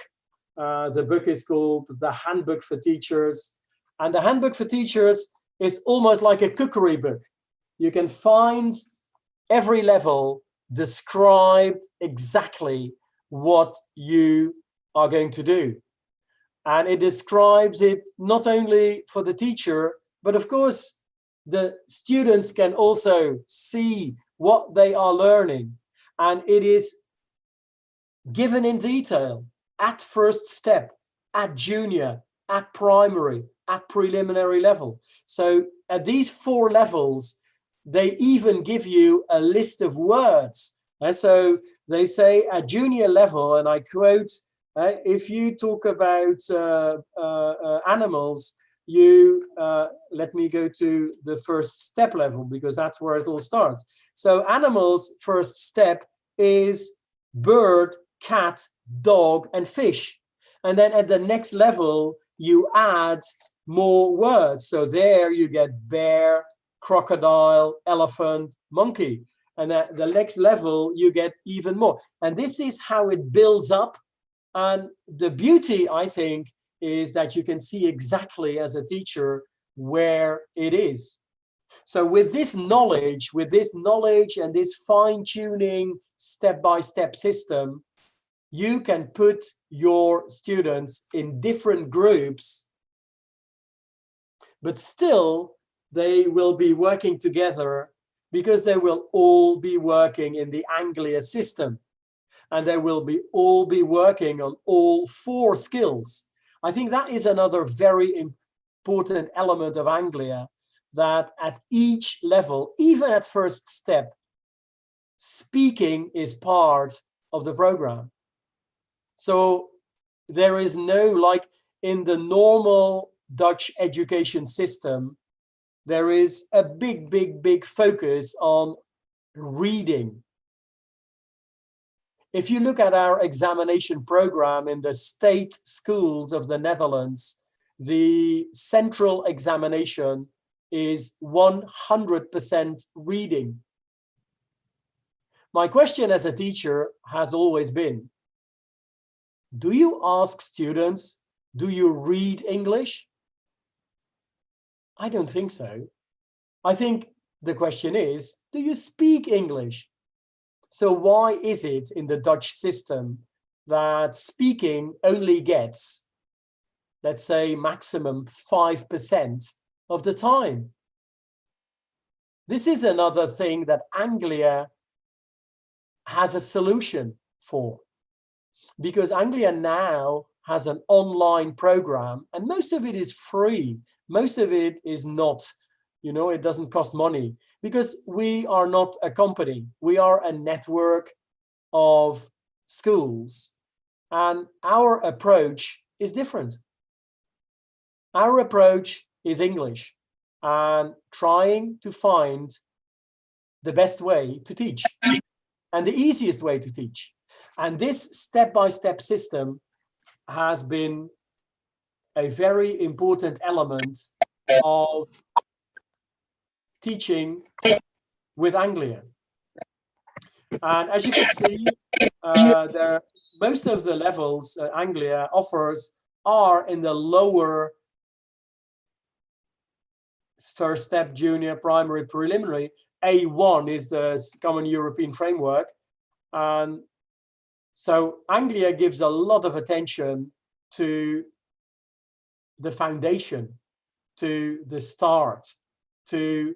The book is called The Handbook for Teachers. And the Handbook for Teachers is almost like a cookery book. You can find every level described exactly what you are going to do. And it describes it not only for the teacher, but of course, the students can also see what they are learning. And it is given in detail. At first step, at junior, at primary, at preliminary level. So at these 4 levels, they even give you a list of words. And so they say at junior level, and I quote, if you talk about animals, you let me go to the first step level, because that's where it all starts. So animals, first step is bird, cat, dog, and fish. And then at the next level, you add more words. So there you get bear, crocodile, elephant, monkey. And at the next level, you get even more. And this is how it builds up. And the beauty, I think, is that you can see exactly as a teacher where it is. So with this knowledge and this fine-tuning step-by-step system, you can put your students in different groups, but still they will be working together because they will all be working in the Anglia system, and they will all be working on all 4 skills. I think that is another very important element of Anglia, that at each level, even at first step, speaking is part of the program. So there is no, like in the normal Dutch education system, there is a big focus on reading. If you look at our examination program in the state schools of the Netherlands, the central examination is 100% reading. My question as a teacher has always been, do you ask students, do you read English? I don't think so. I think the question is, do you speak English? So why is it in the Dutch system that speaking only gets, let's say, maximum 5% of the time? This is another thing that Anglia has a solution for, because Anglia now has an online program, and most of it is free. Most of it is not, it doesn't cost money. because we are not a company. We are a network of schools, and our approach is different. Our approach is English and trying to find the best way to teach and the easiest way to teach. And this step-by-step system has been a very important element of teaching with Anglia. And as you can see, most of the levels Anglia offers are in the lower first step, junior, primary, preliminary. A1 is the Common European Framework. And so Anglia gives a lot of attention to the foundation, to the start, to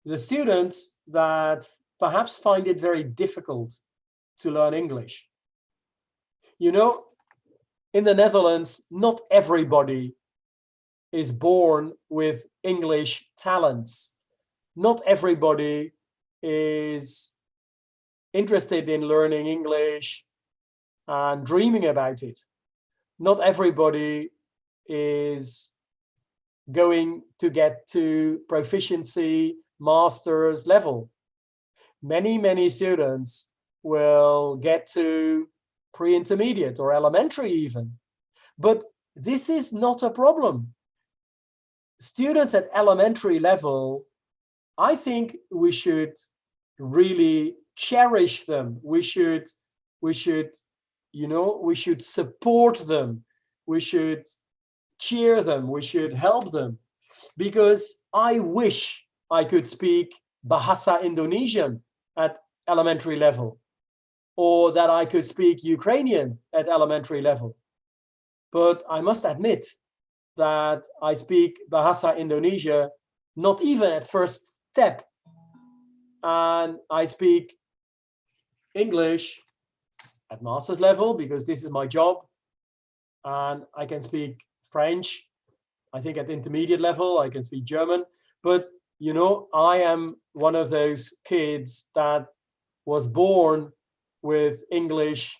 the students that perhaps find it very difficult to learn English. You know, in the Netherlands, not everybody is born with English talents. Not everybody is interested in learning English and dreaming about it. Not everybody is going to get to proficiency master's level. Many students will get to pre-intermediate or elementary even. But this is not a problem. Students at elementary level, I think we should really cherish them. We should support them. We should cheer them. We should help them, because I wish I could speak Bahasa Indonesian at elementary level, or that I could speak Ukrainian at elementary level. But I must admit that I speak Bahasa Indonesia not even at first step, and I speak English at master's level because this is my job, and I can speak French, I think at intermediate level. I can speak German, but you know, I am one of those kids that was born with English.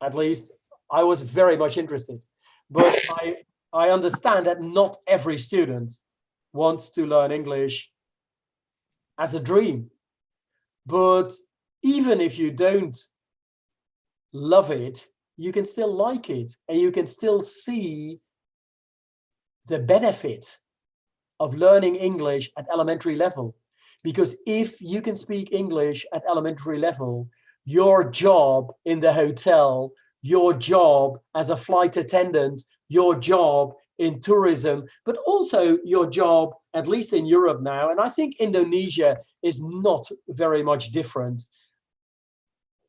At least I was very much interested, but I understand that not every student wants to learn English as a dream. But even if you don't love it, you can still like it, and you can still see the benefit of learning English at elementary level. Because if you can speak English at elementary level, your job in the hotel, your job as a flight attendant, your job in tourism, but also your job, at least in Europe now, and I think Indonesia is not very much different.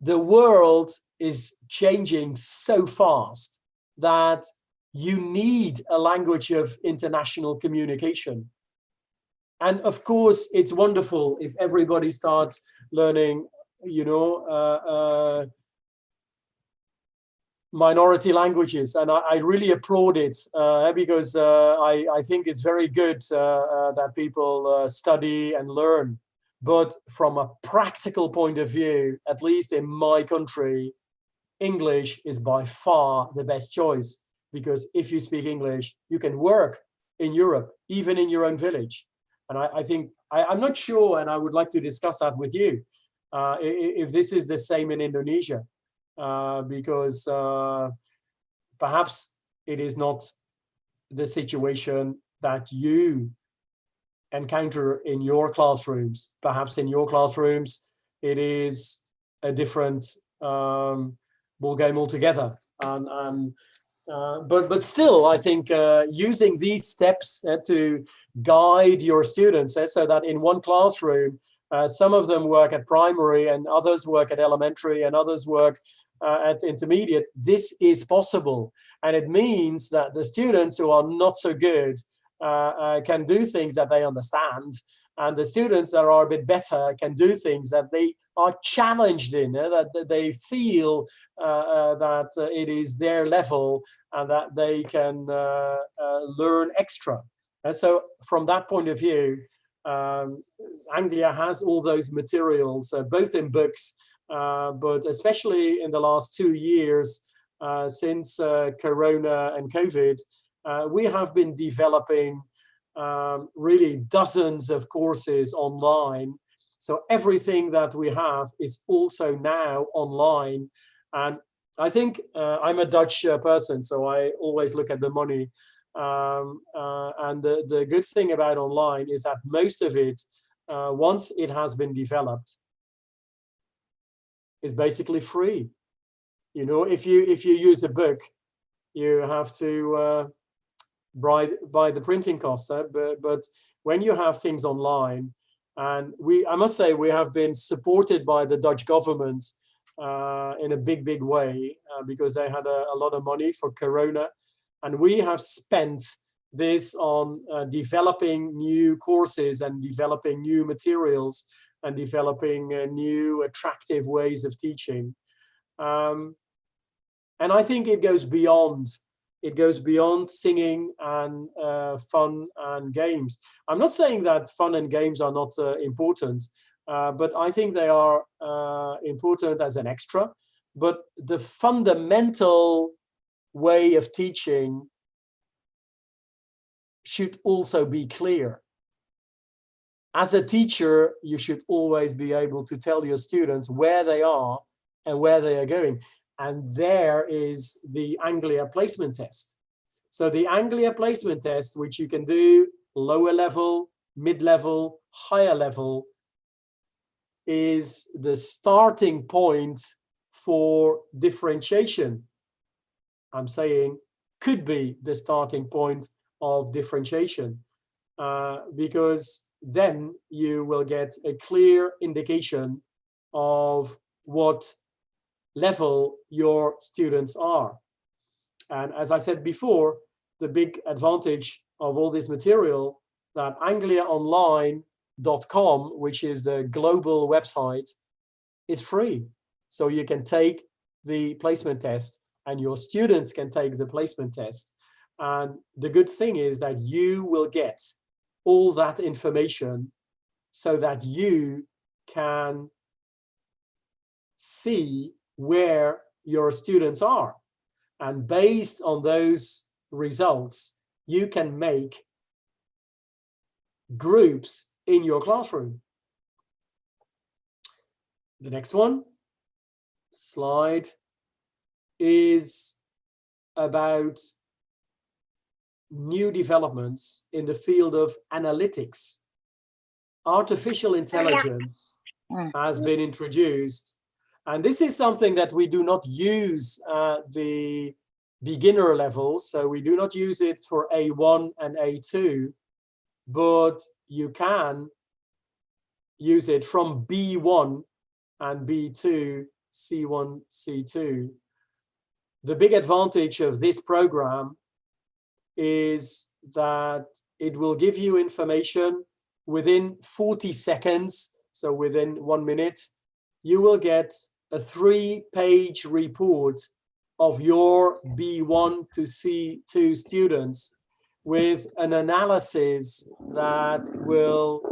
The world is changing so fast that you need a language of international communication. And of course, it's wonderful if everybody starts learning, you know, minority languages, and I really applaud it because I think it's very good that people study and learn. But from a practical point of view, at least in my country, English is by far the best choice, because if you speak English, you can work in Europe, even in your own village. And I think, I'm not sure, and I would like to discuss that with you, if this is the same in Indonesia. Because perhaps it is not the situation that you encounter in your classrooms. Perhaps in your classrooms, it is a different ball game altogether. But still, I think using these steps to guide your students so that in one classroom, some of them work at primary and others work at elementary and others work at intermediate. This is possible, and it means that the students who are not so good can do things that they understand, and the students that are a bit better can do things that they are challenged in, that they feel that it is their level and that they can learn extra. And so from that point of view, Anglia has all those materials, both in books, but especially in the last 2 years since Corona and COVID, we have been developing really dozens of courses online. So everything that we have is also now online. And I think I'm a Dutch person, so I always look at the money. And the good thing about online is that most of it, once it has been developed, is basically free. You know, if you use a book, you have to buy the printing costs. But when you have things online, and I must say, we have been supported by the Dutch government in a big way because they had a lot of money for Corona. And we have spent this on developing new courses and developing new materials and developing new attractive ways of teaching. And I think it goes beyond. It goes beyond singing and fun and games. I'm not saying that fun and games are not important, but I think they are important as an extra. But the fundamental way of teaching should also be clear. As a teacher, you should always be able to tell your students where they are and where they are going. And there is the Anglia placement test. So the Anglia placement test, which you can do lower level, mid-level, higher level, is the starting point for differentiation. I'm saying could be the starting point of differentiation, because then you will get a clear indication of what level your students are. And as I said before, the big advantage of all this material, that angliaonline.com, which is the global website, is free. So you can take the placement test and your students can take the placement test. And the good thing is that you will get all that information so that you can see where your students are. And based on those results, you can make groups in your classroom. The next slide is about new developments in the field of analytics. Artificial intelligence has been introduced, and this is something that we do not use at the beginner levels, so we do not use it for A1 and A2, but you can use it from B1 and B2, C1, C2. The big advantage of this program is that it will give you information within 40 seconds, so within 1 minute. You will get a 3-page report of your B1 to C2 students with an analysis that will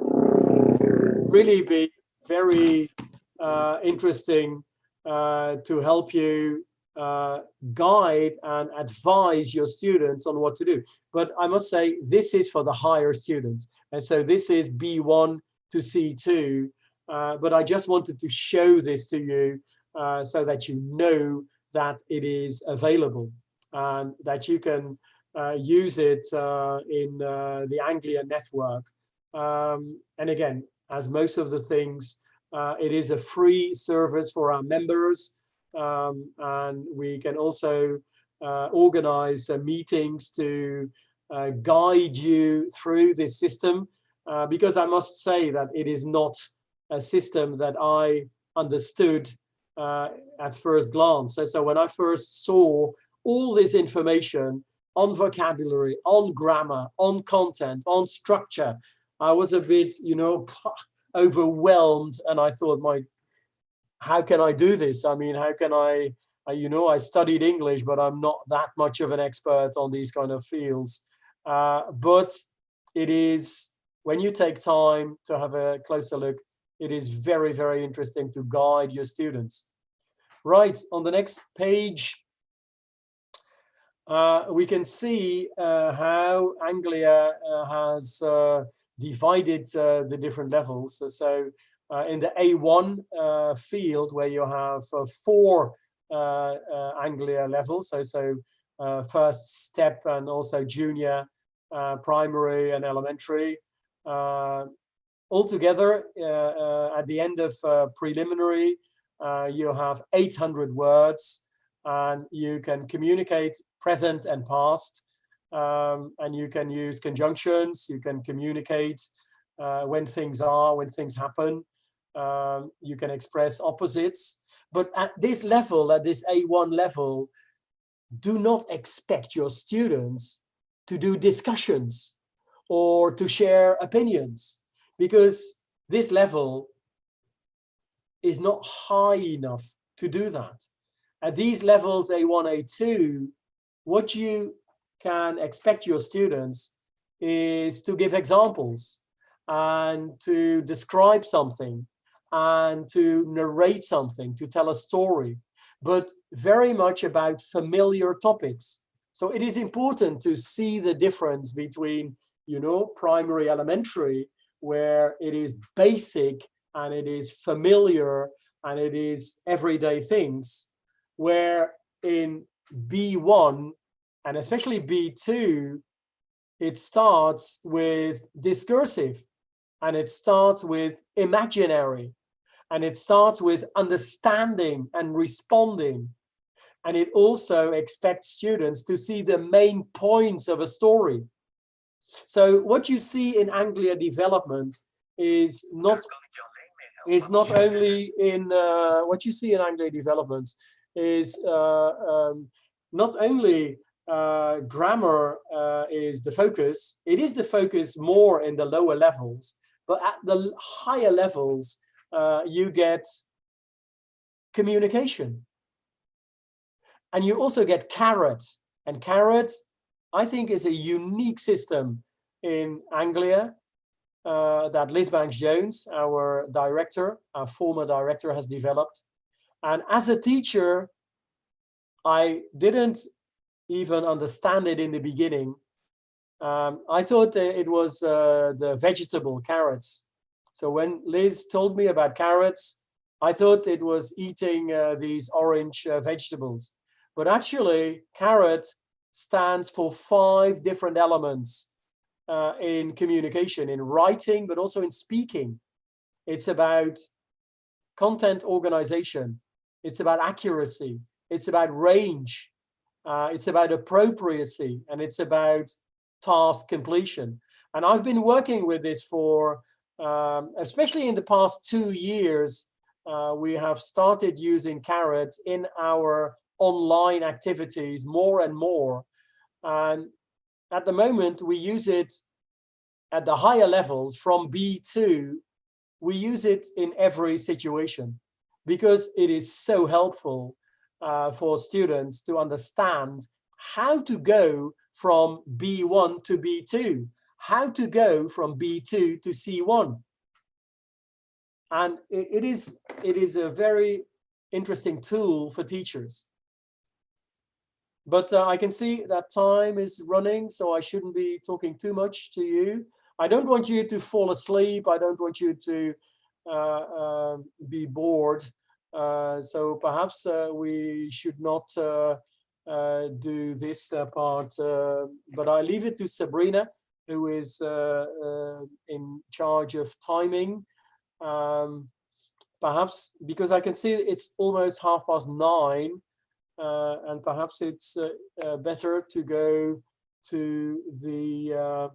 really be very interesting to help you guide and advise your students on what to do. But I must say, this is for the higher students. And so this is B1 to C2. But I just wanted to show this to you so that you know that it is available and that you can use it in the Anglia network. And again, as most of the things, it is a free service for our members. And we can also organize meetings to guide you through this system, because I must say that it is not a system that I understood at first glance. And so when I first saw all this information on vocabulary, on grammar, on content, on structure, I was a bit, overwhelmed, and I thought, how can I do this? I mean, how can I studied English, but I'm not that much of an expert on these kind of fields. But it is when you take time to have a closer look, it is very, very interesting to guide your students. Right, on the next page, we can see how Anglia has divided the different levels. So in the A1 field, where you have 4 Anglia levels, so first step and also junior, primary and elementary. Altogether, at the end of preliminary, you have 800 words, and you can communicate present and past, and you can use conjunctions, you can communicate when things are, when things happen, you can express opposites. But at this level, at this A1 level, do not expect your students to do discussions or to share opinions, because this level is not high enough to do that. At these levels, A1, A2, what you can expect your students is to give examples and to describe something and to narrate something, to tell a story, but very much about familiar topics. So it is important to see the difference between, you know, primary, elementary, where it is basic and it is familiar and it is everyday things, where in B1 and especially B2, it starts with discursive, and it starts with imaginary, and it starts with understanding and responding. And it also expects students to see the main points of a story. So what you see in Anglia development is not only in what you see in Anglia development is not only grammar is the focus. It is the focus more in the lower levels, but at the higher levels you get communication, and you also get Carrot. And Carrot, I think, is a unique system in Anglia that Liz Banks-Jones, our director, our former director, has developed. And as a teacher, I didn't even understand it in the beginning. I thought it was the vegetable carrots. So when Liz told me about carrots, I thought it was eating these orange vegetables. But actually, carrot stands for 5 different elements in communication, in writing, but also in speaking. It's about content organization. It's about accuracy. It's about range. It's about appropriacy, and it's about task completion. And I've been working with this for, especially in the past 2 years, we have started using Carrot in our online activities more and more. And at the moment, we use it at the higher levels from B2. We use it in every situation because it is so helpful for students to understand how to go from B1 to B2, how to go from B2 to C1. And it is a very interesting tool for teachers. But I can see that time is running, so I shouldn't be talking too much to you. I don't want you to fall asleep. I don't want you to be bored. So perhaps we should not do this part, but I leave it to Sabrina, who is in charge of timing. Perhaps because I can see it's almost 9:30, and perhaps it's better to go to the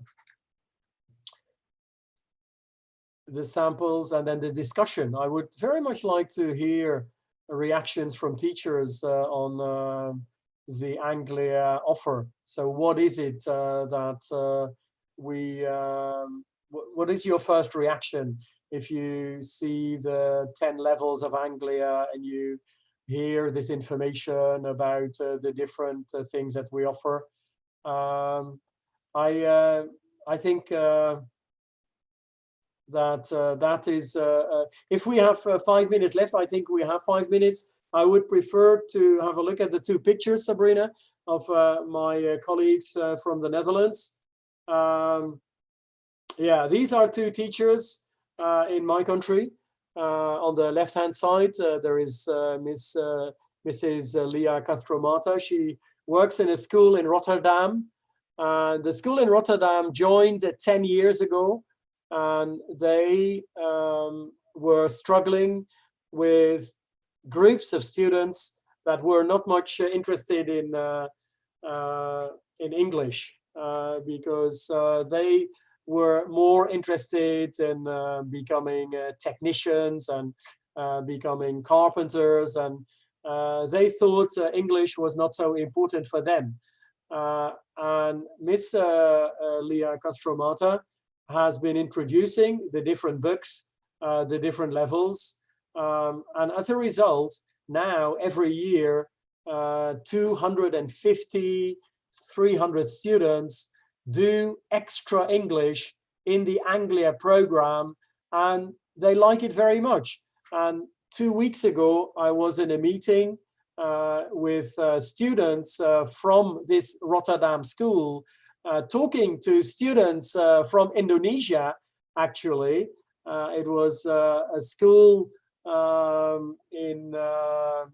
samples and then the discussion. I would very much like to hear reactions from teachers on the Anglia offer. So what is it that what is your first reaction if you see the 10 levels of Anglia and you hear this information about the different things that we offer? I think that is, if we have 5 minutes left, I think we have 5 minutes. I would prefer to have a look at the two pictures, Sabrina, of my colleagues from the Netherlands. Yeah, these are two teachers in my country. On the left-hand side, there is Mrs. Leah Castromata. She works in a school in Rotterdam. The school in Rotterdam joined 10 years ago, and they were struggling with groups of students that were not much interested in English because they were more interested in becoming technicians and becoming carpenters, and they thought English was not so important for them. And Miss Leah Castromata has been introducing the different books, the different levels, and as a result, now every year 250, 300 students do extra English in the Anglia program, and they like it very much. And 2 weeks ago, I was in a meeting with students from this Rotterdam school, talking to students from Indonesia, actually. It was a school in, I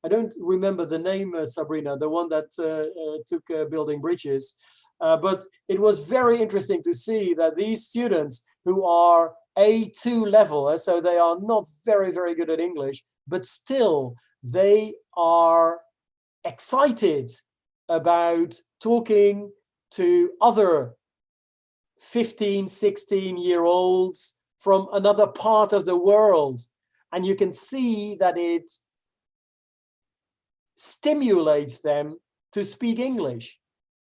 don't remember the name, Sabrina, the one that took building bridges. But it was very interesting to see that these students who are A2 level, so they are not very, very good at English, but still they are excited about talking to other 15, 16-year-olds from another part of the world. And you can see that it stimulates them to speak English.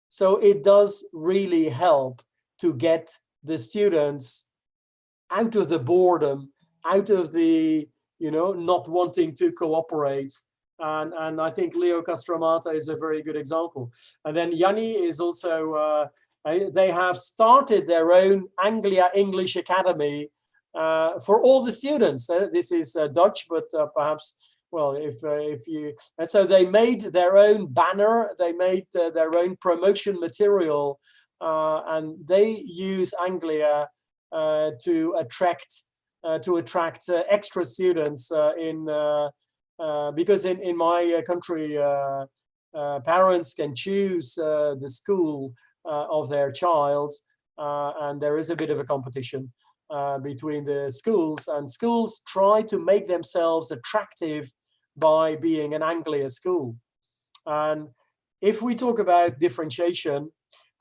So it does really help to get the students out of the boredom, out of the, not wanting to cooperate. And I think Leo Castromata is a very good example. And then Yanni is also, they have started their own Anglia English Academy for all the students. This is Dutch, but perhaps, well, if you, and so they made their own banner, they made their own promotion material, and they use Anglia to attract extra students because in my country, parents can choose the school of their child, and there is a bit of a competition between the schools, and schools try to make themselves attractive by being an Anglia school. And if we talk about differentiation,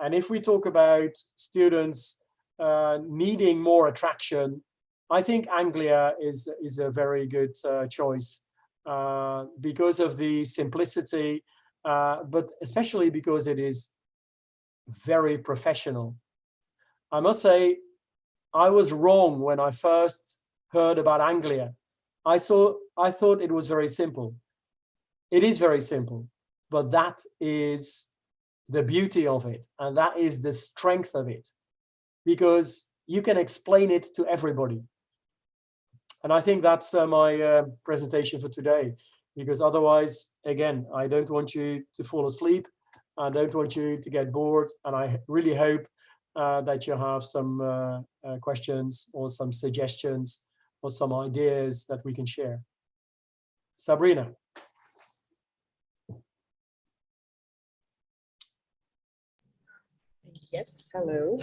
and if we talk about students needing more attraction, I think Anglia is a very good choice because of the simplicity, but especially because it is very professional. I must say, I was wrong when I first heard about Anglia. I thought it was very simple. It is very simple, but that is the beauty of it, and that is the strength of it, because you can explain it to everybody. And I think that's my presentation for today, because otherwise, again, I don't want you to fall asleep. I don't want you to get bored, and I really hope that you have some questions or some suggestions or some ideas that we can share. Sabrina. Yes, hello.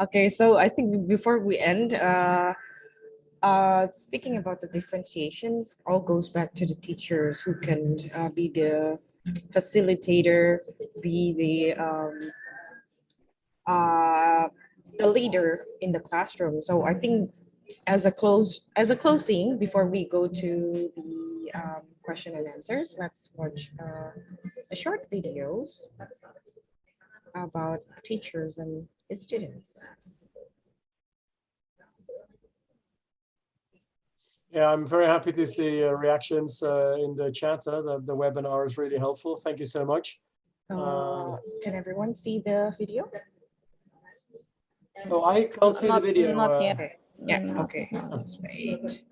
Okay, so I think before we end, speaking about the differentiations, all goes back to the teachers who can be the facilitator, be the leader in the classroom. So I think as a closing, before we go to the question and answers, let's watch a short videos about teachers and students. Yeah, I'm very happy to see reactions in the chat. The webinar is really helpful. Thank you so much. Can everyone see the video? Oh, I can't see the video. Not yet. Yeah, okay. Let's wait.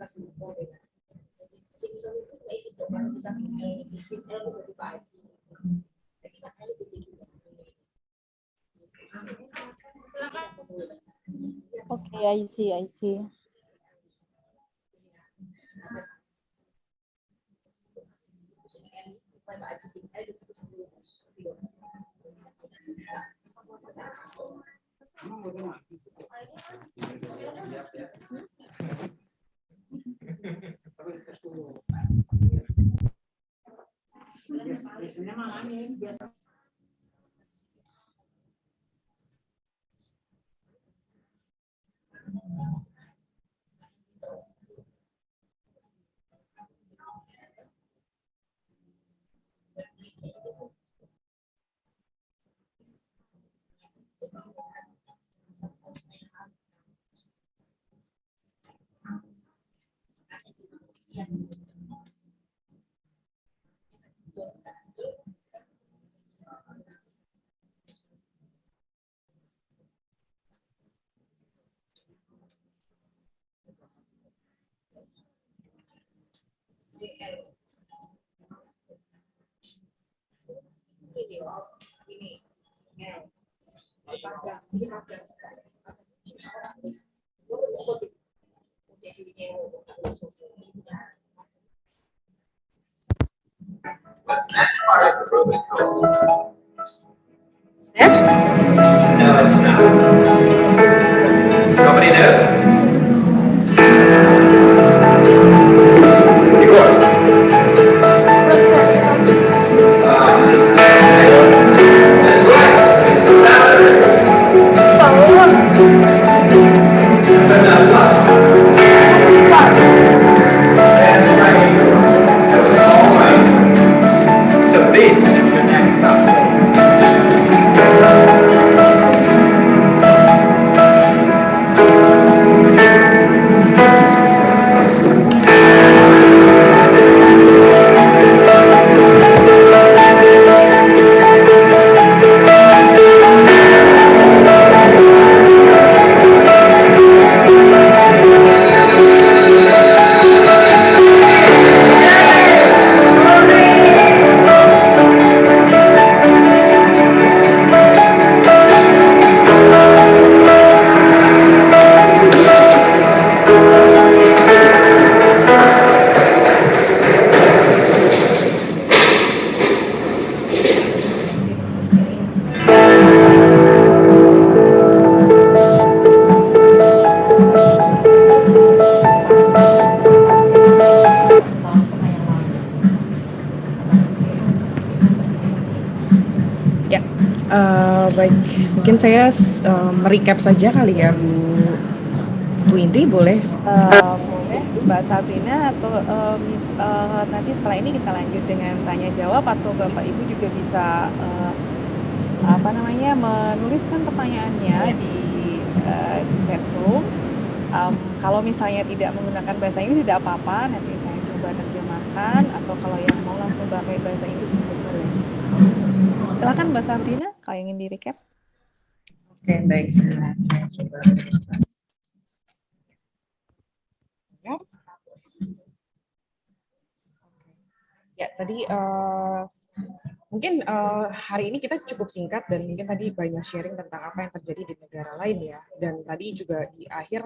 Okay, I see. Nobody knows? So this is your next stop. Ya, baik. Mungkin saya merecap saja kali ya, Bu Indri, boleh? Boleh Mbak Sabrina atau nanti setelah ini kita lanjut dengan tanya jawab atau Bapak Ibu juga bisa menuliskan pertanyaannya di chat room. Kalau misalnya tidak menggunakan bahasa Inggris tidak apa-apa, nanti saya coba terjemahkan atau kalau yang mau langsung pakai bahasa Inggris juga boleh. Silakan Mbak Sabrina kalau ingin di recap. Oke, baik, sebentar saya coba. Ya, tadi mungkin hari ini kita cukup singkat dan mungkin tadi banyak sharing tentang apa yang terjadi di negara lain ya. Dan tadi juga di akhir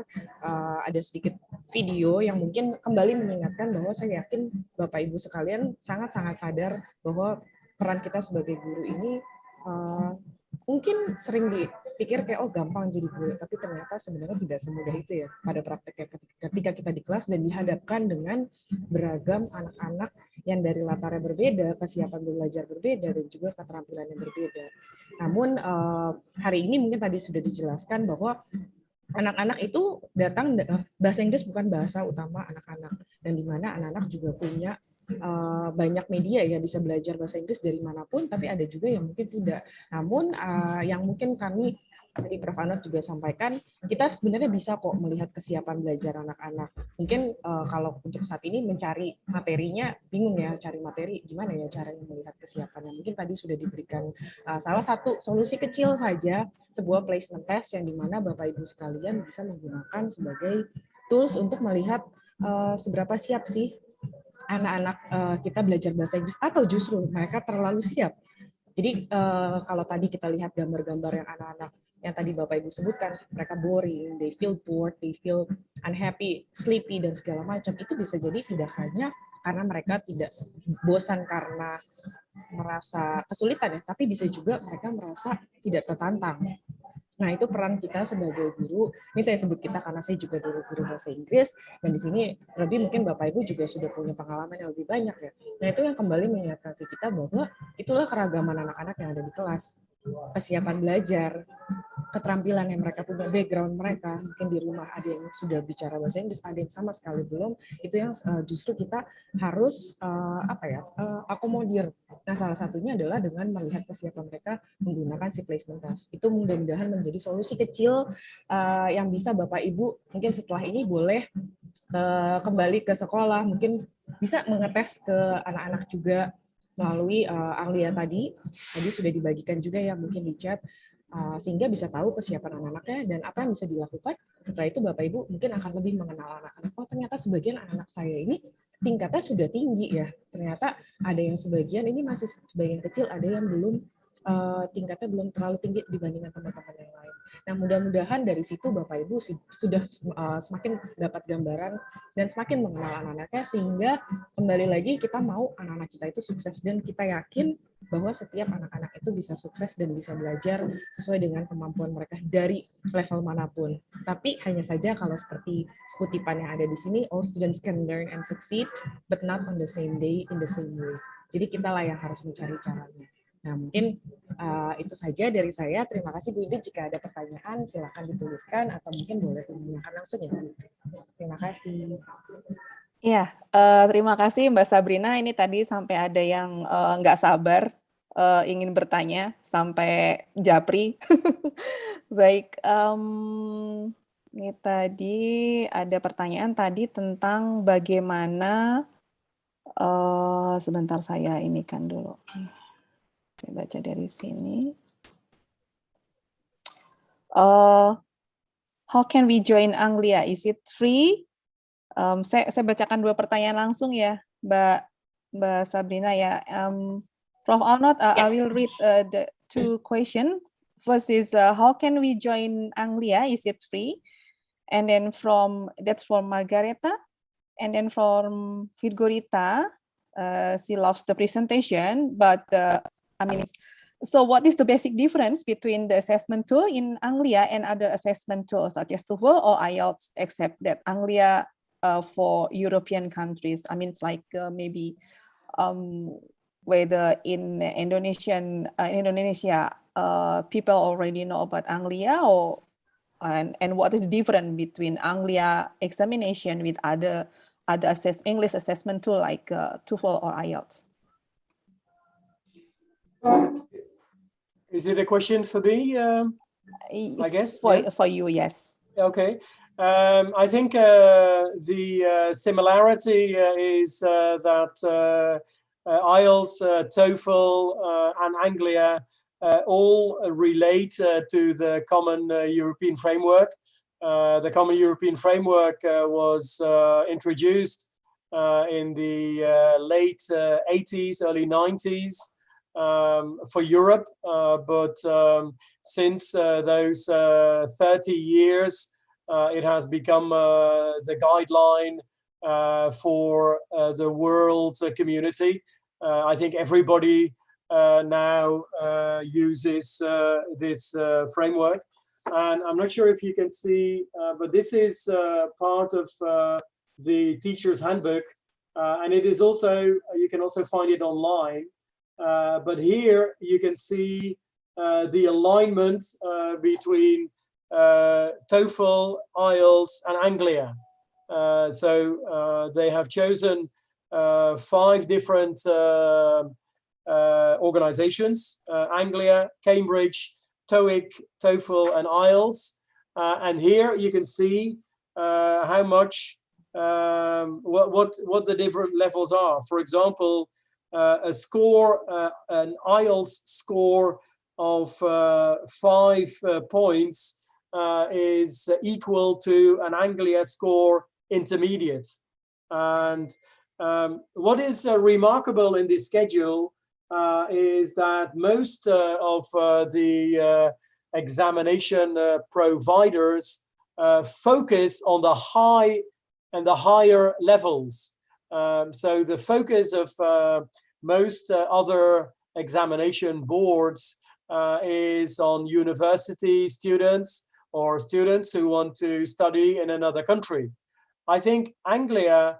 ada sedikit video yang mungkin kembali mengingatkan bahwa saya yakin Bapak Ibu sekalian sangat-sangat sadar bahwa peran kita sebagai guru ini mungkin sering dipikir kayak oh gampang jadi guru, tapi ternyata sebenarnya tidak semudah itu ya pada prakteknya ketika kita di kelas dan dihadapkan dengan beragam anak-anak yang dari latarnya berbeda, kesiapan belajar berbeda, dan juga keterampilan yang berbeda. Namun hari ini mungkin tadi sudah dijelaskan bahwa anak-anak itu datang, bahasa Inggris bukan bahasa utama anak-anak, dan di mana anak-anak juga punya banyak media ya, bisa belajar bahasa Inggris dari manapun, tapi ada juga yang mungkin tidak. Namun yang mungkin kami tadi Prof. Anot juga sampaikan, kita sebenarnya bisa kok melihat kesiapan belajar anak-anak. Mungkin kalau untuk saat ini mencari materinya bingung ya, cari materi gimana ya caranya melihat kesiapannya. Mungkin tadi sudah diberikan salah satu solusi kecil saja, sebuah placement test yang dimana Bapak Ibu sekalian bisa menggunakan sebagai tools untuk melihat seberapa siap sih anak-anak kita belajar bahasa Inggris, atau justru mereka terlalu siap. Jadi kalau tadi kita lihat gambar-gambar yang anak-anak yang tadi Bapak Ibu sebutkan, mereka boring, they feel bored, they feel unhappy, sleepy, dan segala macam, itu bisa jadi tidak hanya karena mereka tidak bosan karena merasa kesulitan ya, tapi bisa juga mereka merasa tidak tertantang. Nah, itu peran kita sebagai guru. Ini saya sebut kita karena saya juga guru bahasa Inggris, dan di sini lebih mungkin Bapak Ibu juga sudah punya pengalaman yang lebih banyak ya. Nah, itu yang kembali mengingatkan kita bahwa itulah keragaman anak-anak yang ada di kelas. Kesiapan belajar, keterampilan yang mereka punya, background mereka, mungkin di rumah ada yang sudah bicara bahasa Inggris, ada yang sama sekali belum, itu yang justru kita harus akomodir. Nah, salah satunya adalah dengan melihat kesiapan mereka menggunakan si placement test. Itu mudah-mudahan menjadi solusi kecil yang bisa Bapak Ibu mungkin setelah ini boleh kembali ke sekolah, mungkin bisa mengetes ke anak-anak juga melalui Anglia tadi sudah dibagikan juga ya mungkin di chat, sehingga bisa tahu kesiapan anak-anaknya dan apa yang bisa dilakukan. Setelah itu Bapak Ibu mungkin akan lebih mengenal anak-anak. Oh, ternyata sebagian anak-anak saya ini tingkatnya sudah tinggi ya. Ternyata ada yang sebagian ini masih sebagian kecil, ada yang belum tingkatnya belum terlalu tinggi dibandingkan teman-teman yang lain. Nah, mudah-mudahan dari situ Bapak Ibu sudah semakin dapat gambaran dan semakin mengenal anak-anaknya, sehingga kembali lagi kita mau anak-anak kita itu sukses, dan kita yakin bahwa setiap anak-anak itu bisa sukses dan bisa belajar sesuai dengan kemampuan mereka dari level manapun. Tapi hanya saja kalau seperti kutipan yang ada di sini, all students can learn and succeed, but not on the same day in the same way. Jadi kita lah yang harus mencari caranya. Nah, mungkin itu saja dari saya. Terima kasih Bu Ibu. Jika ada pertanyaan, silakan dituliskan atau mungkin boleh menanyakan langsung ya. Terima kasih. Iya, terima kasih Mbak Sabrina. Ini tadi sampai ada yang nggak sabar ingin bertanya, sampai japri. Baik, ini tadi ada pertanyaan tadi tentang bagaimana, sebentar saya ini kan dulu. Saya baca dari sini. How can we join Anglia? Is it free? Saya bacakan dua pertanyaan langsung ya, Mbak Sabrina ya. Prof. Arnold, I will read the two questions. First is how can we join Anglia? Is it free? And then that's from Margareta, and then from Virgorita, she loves the presentation, but so what is the basic difference between the assessment tool in Anglia and other assessment tools such as TOEFL or IELTS, except that Anglia for European countries? I mean, it's like maybe whether in Indonesia, people already know about Anglia, or and what is different between Anglia examination with other English assessment tool like TOEFL or IELTS? Is it a question for me? I guess for you, yes. Okay. I think the similarity is that IELTS, TOEFL, and Anglia all relate to the common European framework. The common European framework was introduced in the late 80s, early 90s. For Europe, but since those 30 years, it has become the guideline for the world community. I think everybody now uses this framework, and I'm not sure if you can see, but this is part of the teacher's handbook, and it is also, you can also find it online. But here you can see the alignment between TOEFL, IELTS, and Anglia. So they have chosen 5 different organizations: Anglia, Cambridge, TOEIC, TOEFL, and IELTS. And here you can see how much what the different levels are. For example, a score, an IELTS score of 5 points is equal to an Anglia score intermediate. And what is remarkable in this schedule is that most of the examination providers focus on the high and the higher levels. So the focus of most other examination boards is on university students or students who want to study in another country. I think Anglia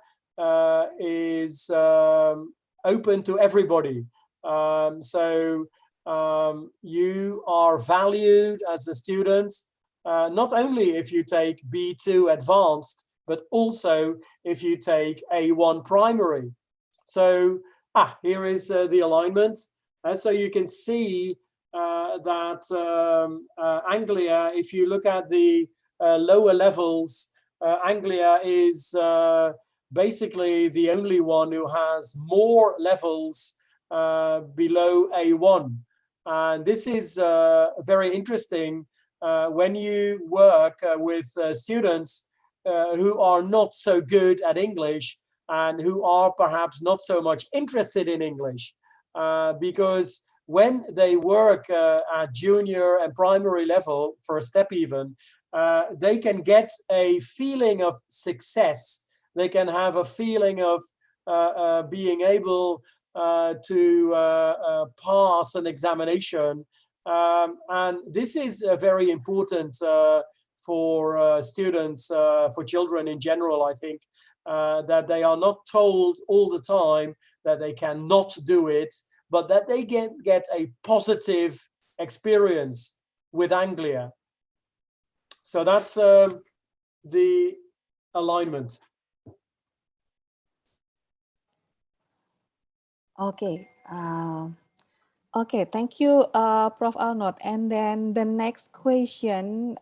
is open to everybody. So you are valued as a student, not only if you take B2 advanced, but also if you take A1 primary. So here is the alignment. So you can see that Anglia, if you look at the lower levels, Anglia is basically the only one who has more levels below A1. And this is very interesting when you work with students who are not so good at English and who are perhaps not so much interested in English, because when they work at junior and primary level, first step even, they can get a feeling of success. They can have a feeling of being able to pass an examination. And this is very important for students, for children in general, I think, that they are not told all the time that they cannot do it, but that they get a positive experience with Anglia. So that's the alignment. Okay. Okay, thank you, Prof. Arnold. And then the next question.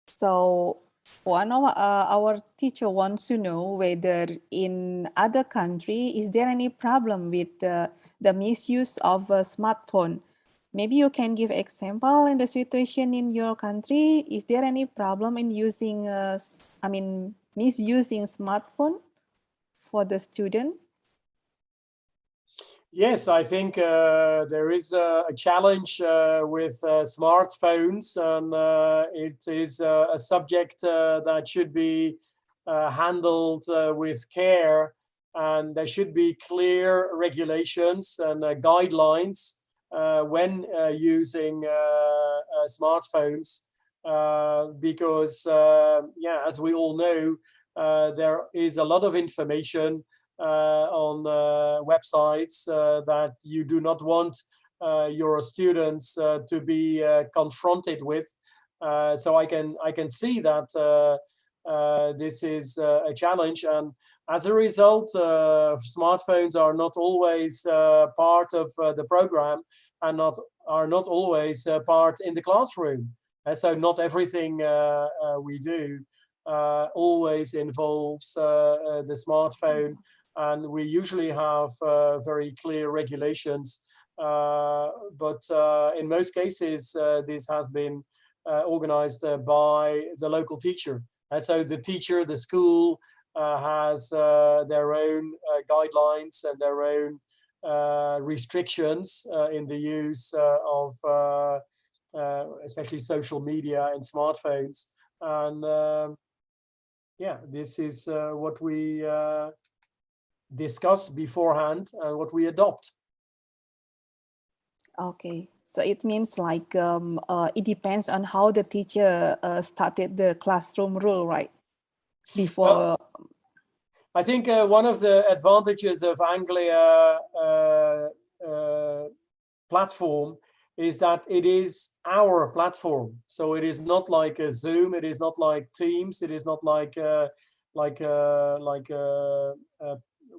So one of our teacher wants to know whether in other country, is there any problem with the misuse of a smartphone? Maybe you can give example in the situation in your country. Is there any problem in using, misusing smartphone for the student? Yes, I think there is a challenge with smartphones, and it is a subject that should be handled with care, and there should be clear regulations and guidelines when using smartphones, because, as we all know, there is a lot of information on websites that you do not want your students to be confronted with. So I can see that this is a challenge, and as a result, smartphones are not always part of the program, and are not always part in the classroom. And so not everything we do always involves the smartphone. And we usually have very clear regulations, but in most cases, this has been organized by the local teacher. And so the teacher, the school has their own guidelines and their own restrictions in the use of especially social media and smartphones. And this is what we discuss beforehand and what we adopt. Okay, so it means like it depends on how the teacher started the classroom rule, right? Before. I think one of the advantages of Anglia platform is that it is our platform. So it is not like a Zoom, it is not like Teams, it is not like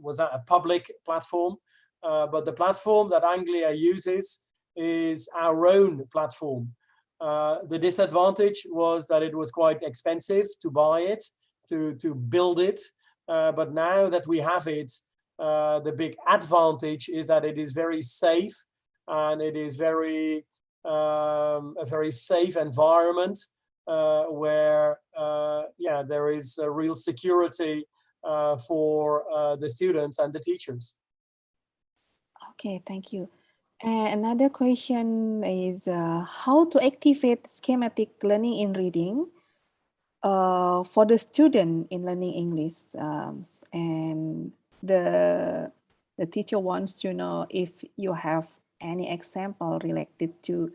was that a public platform? But the platform that Anglia uses is our own platform. The disadvantage was that it was quite expensive to buy it, to build it. But now that we have it, the big advantage is that it is very safe, and it is a very safe environment where there is a real security for the students and the teachers. Okay, thank you. And another question is how to activate schematic learning in reading for the student in learning English, and the teacher wants to know if you have any example related to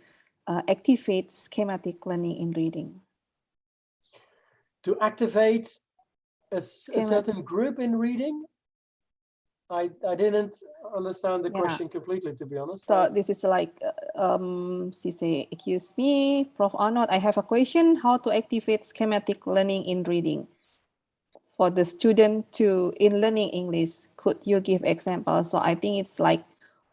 activate schematic learning in reading. To activate a certain group in reading? I didn't understand the question completely, to be honest. So this is like, she say, excuse me, Prof. Arnold, I have a question, how to activate schematic learning in reading for the student in learning English. Could you give examples? So I think it's like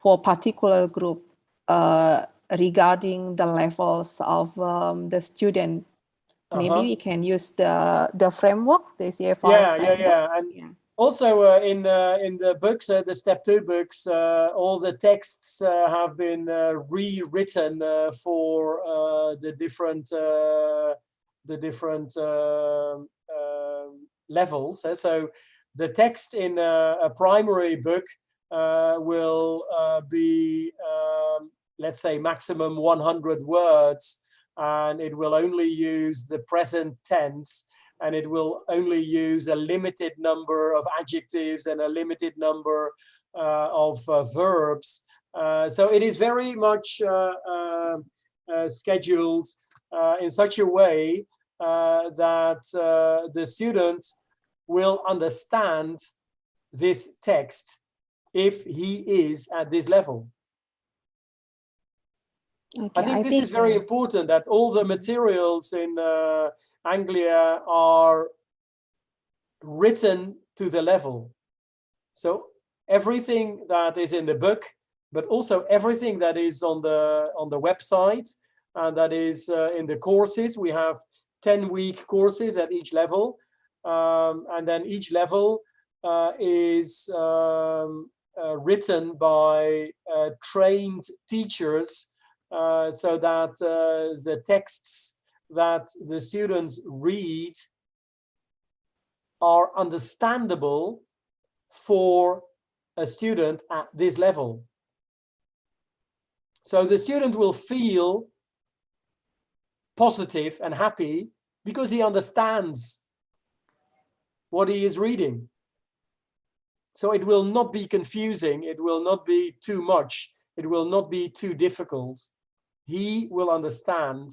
for particular group regarding the levels of the student. Maybe we can use the framework, the CFR framework. And also in the books, the Step 2 books, all the texts have been rewritten for the different levels. So the text in a primary book will be, let's say, maximum 100 words. And it will only use the present tense, and it will only use a limited number of adjectives and a limited number of verbs. So it is very much scheduled in such a way that the student will understand this text if he is at this level. Okay, I think this is very important, that all the materials in Anglia are written to the level. So everything that is in the book, but also everything that is on the website, and that is in the courses. We have 10-week courses at each level, and then each level is written by trained teachers. So that the texts that the students read are understandable for a student at this level. So the student will feel positive and happy because he understands what he is reading. So it will not be confusing, it will not be too much, it will not be too difficult. He will understand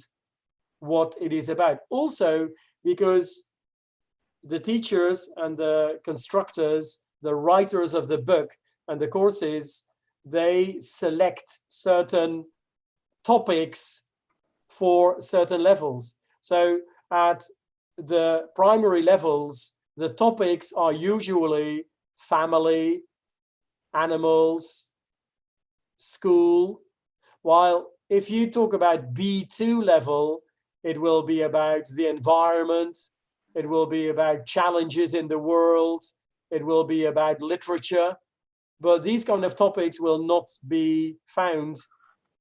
what it is about. Also, because the teachers and the constructors, the writers of the book and the courses, they select certain topics for certain levels. So at the primary levels, the topics are usually family, animals, school, while if you talk about B2 level, it will be about the environment, it will be about challenges in the world, it will be about literature, but these kind of topics will not be found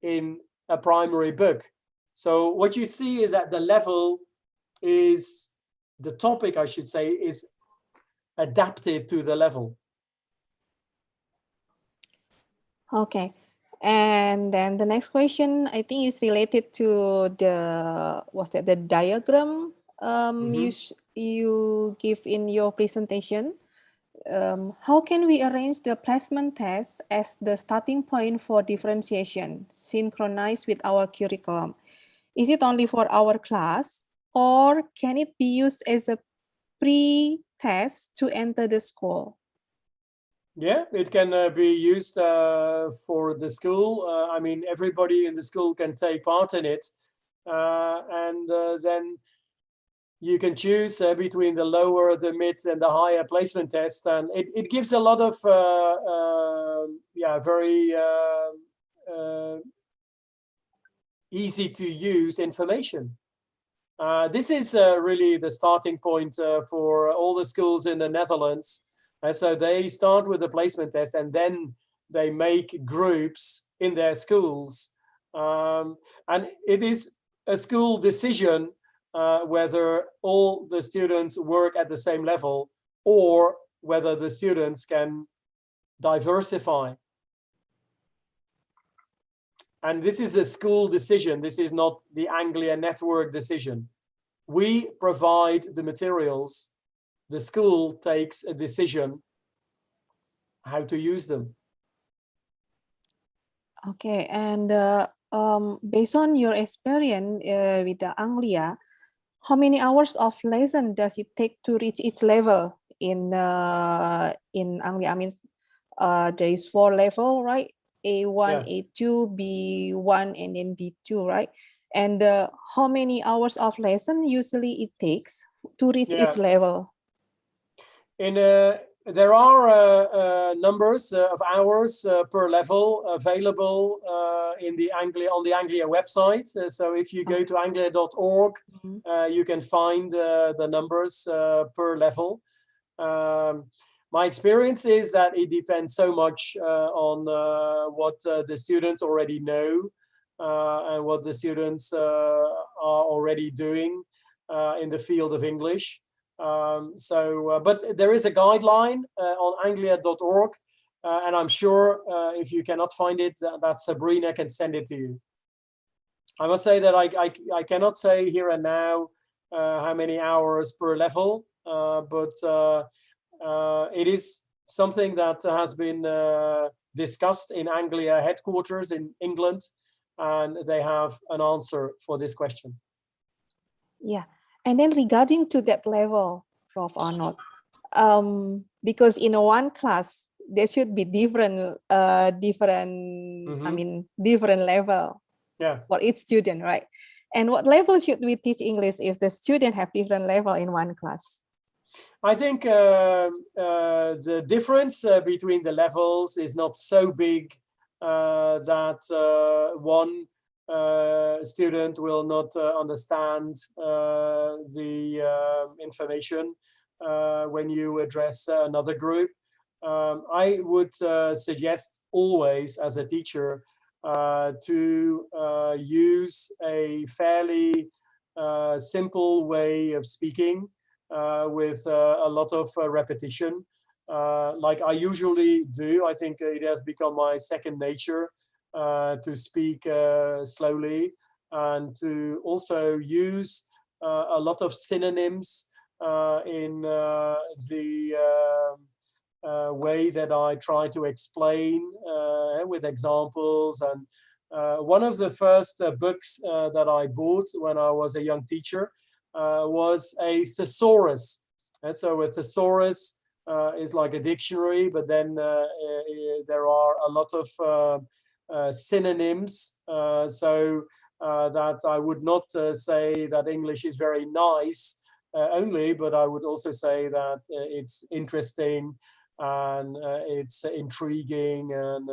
in a primary book. So what you see is that the level is, the topic I should say, is adapted to the level. Okay. And then the next question, I think, is related to the diagram you give in your presentation. How can we arrange the placement test as the starting point for differentiation, synchronized with our curriculum? Is it only for our class, or can it be used as a pre-test to enter the school? Yeah, it can be used for the school. I mean, everybody in the school can take part in it. And then you can choose between the lower, the mid, and the higher placement test. And it gives a lot of, very easy to use information. This is really the starting point for all the schools in the Netherlands. And so they start with the placement test, and then they make groups in their schools. And it is a school decision whether all the students work at the same level or whether the students can diversify. And this is a school decision. This is not the Anglia network decision. We provide the materials. The school takes a decision how to use them. Okay, and based on your experience with the Anglia, how many hours of lesson does it take to reach each level in Anglia? I mean, there is 4 level, right? A1, Yeah. A2, B1, and then B2, right? And how many hours of lesson usually it takes to reach Yeah. each level? There are numbers of hours per level available on the Anglia website. So if you go to anglia.org, you can find the numbers per level. My experience is that it depends so much on what the students already know and what the students are already doing in the field of English. But there is a guideline on anglia.org, and I'm sure if you cannot find it, that Sabrina can send it to you. I must say that I cannot say here and now how many hours per level, but it is something that has been discussed in Anglia headquarters in England, and they have an answer for this question. Yeah. And then regarding to that level, Prof. Arnold, because in one class, there should be different different level for each student, right? And what level should we teach English if the student have different level in one class? I think the difference between the levels is not so big that one student will not understand the information when you address another group. I would suggest always as a teacher to use a fairly simple way of speaking with a lot of repetition, like I usually do. I think it has become my second nature to speak slowly and to also use a lot of synonyms in the way that I try to explain with examples. And one of the first books that I bought when I was a young teacher was a thesaurus. And so a thesaurus is like a dictionary, but then there are a lot of synonyms, so that I would not say that English is very nice only, but I would also say that it's interesting and it's intriguing and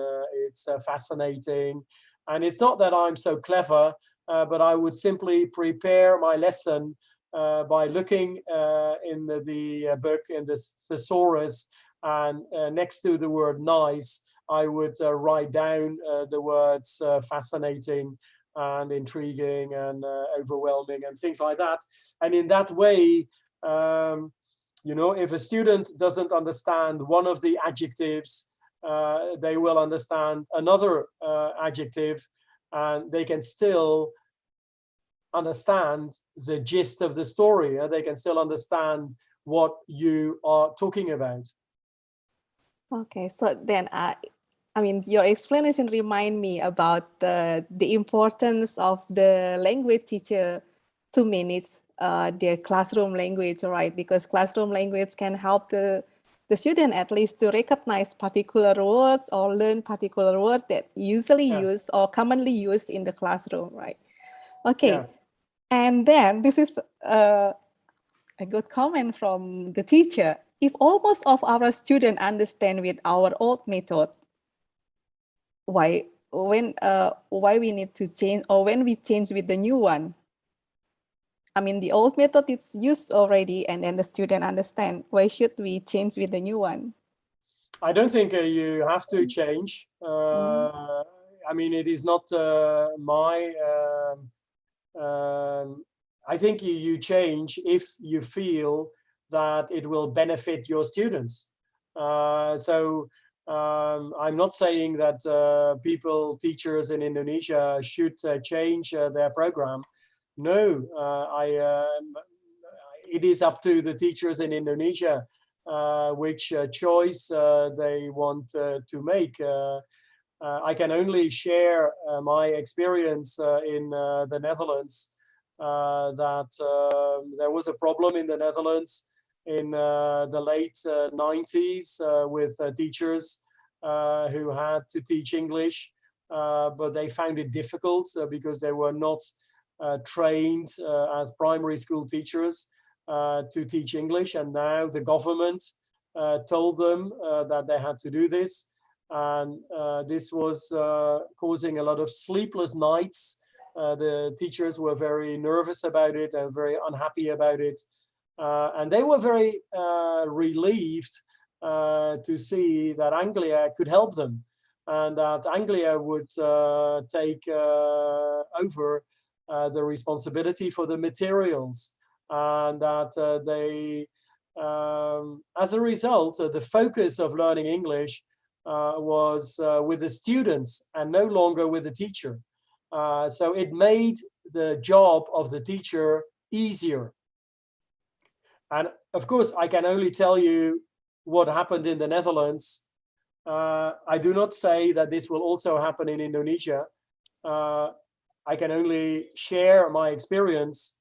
it's fascinating. And it's not that I'm so clever, but I would simply prepare my lesson by looking in the book, in the thesaurus, and next to the word nice, I would write down the words fascinating and intriguing and overwhelming and things like that. And in that way, you know, if a student doesn't understand one of the adjectives, they will understand another adjective, and they can still understand the gist of the story. They can still understand what you are talking about. Okay, so then I mean, your explanation remind me about the importance of the language teacher to manage their classroom language, right? Because classroom language can help the student at least to recognize particular words or learn particular words that usually used or commonly used in the classroom, right? Okay, and then this is a good comment from the teacher. If almost of our students understand with our old method, why why we need to change, or when we change with the new one? I mean, the old method is used already, and then the student understand. Why should we change with the new one? I don't think you have to change. I mean, it is not my. I think you change if you feel that it will benefit your students. So I'm not saying that teachers in Indonesia should change their program. No, it is up to the teachers in Indonesia which choice they want to make. I can only share my experience in the Netherlands, that there was a problem in the Netherlands in the late 90s with teachers who had to teach English, but they found it difficult because they were not trained as primary school teachers to teach English, and now the government told them that they had to do this, and this was causing a lot of sleepless nights. The teachers were very nervous about it and very unhappy about it, and they were very relieved to see that Anglia could help them, and that Anglia would take over the responsibility for the materials, and that they, as a result, the focus of learning English was with the students and no longer with the teacher. So it made the job of the teacher easier. And of course, I can only tell you what happened in the Netherlands. I do not say that this will also happen in Indonesia. I can only share my experience,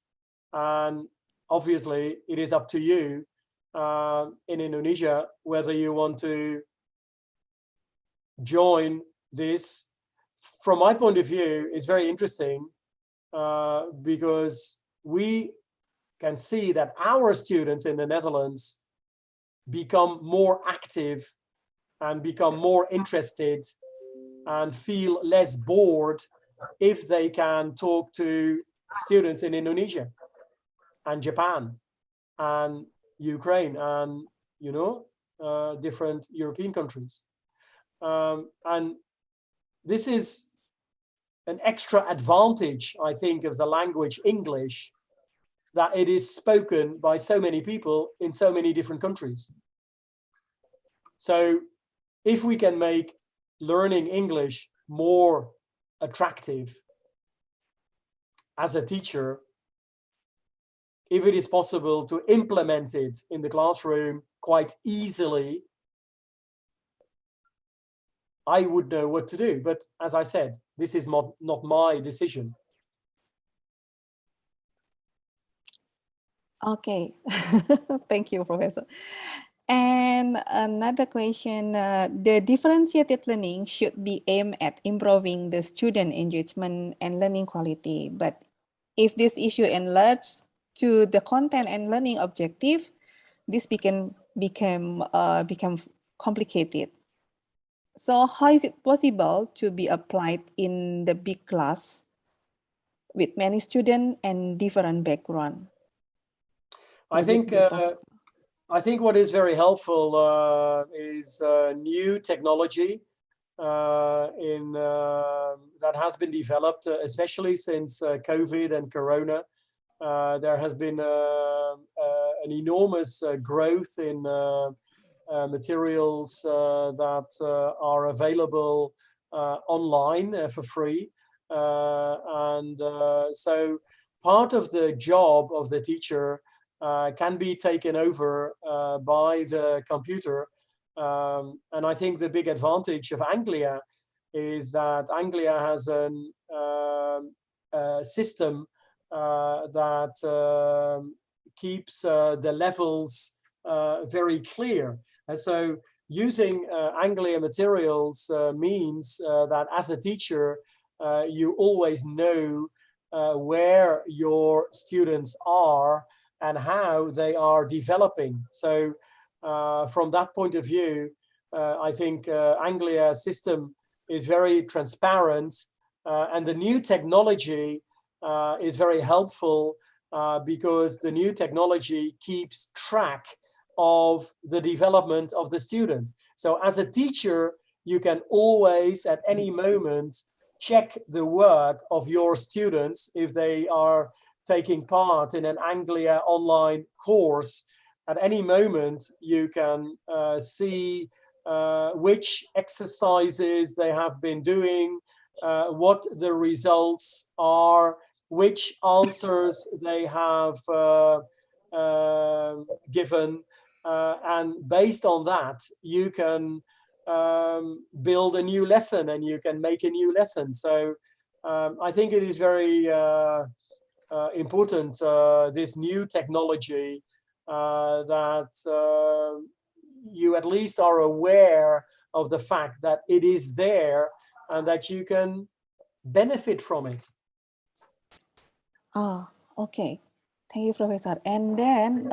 and obviously it is up to you in Indonesia whether you want to join this. From my point of view, it's very interesting because we can see that our students in the Netherlands become more active and become more interested and feel less bored if they can talk to students in Indonesia and Japan and Ukraine and, you know, different European countries. And this is an extra advantage, I think, of the language English, that it is spoken by so many people in so many different countries. So if we can make learning English more attractive as a teacher, if it is possible to implement it in the classroom quite easily, I would know what to do. But as I said, this is not my decision. Okay, thank you, Professor. And another question, the differentiated learning should be aimed at improving the student engagement and learning quality. But if this issue enlarges to the content and learning objective, this become complicated. So how is it possible to be applied in the big class with many students and different background? I think what is very helpful is new technology that has been developed, especially since COVID and Corona. There has been an enormous growth in materials that are available online for free. So part of the job of the teacher can be taken over by the computer. And I think the big advantage of Anglia is that Anglia has a system that keeps the levels very clear. And so using Anglia materials means that as a teacher, you always know where your students are and how they are developing. So from that point of view, I think Anglia system is very transparent, and the new technology is very helpful because the new technology keeps track of the development of the student. So as a teacher, you can always at any moment check the work of your students if they are taking part in an Anglia online course. At any moment, you can see which exercises they have been doing, what the results are, which answers they have given, and based on that, you can build a new lesson and you can make a new lesson. So I think it is very important, this new technology, that you at least are aware of the fact that it is there and that you can benefit from it. Oh, okay. Thank you, Professor. And then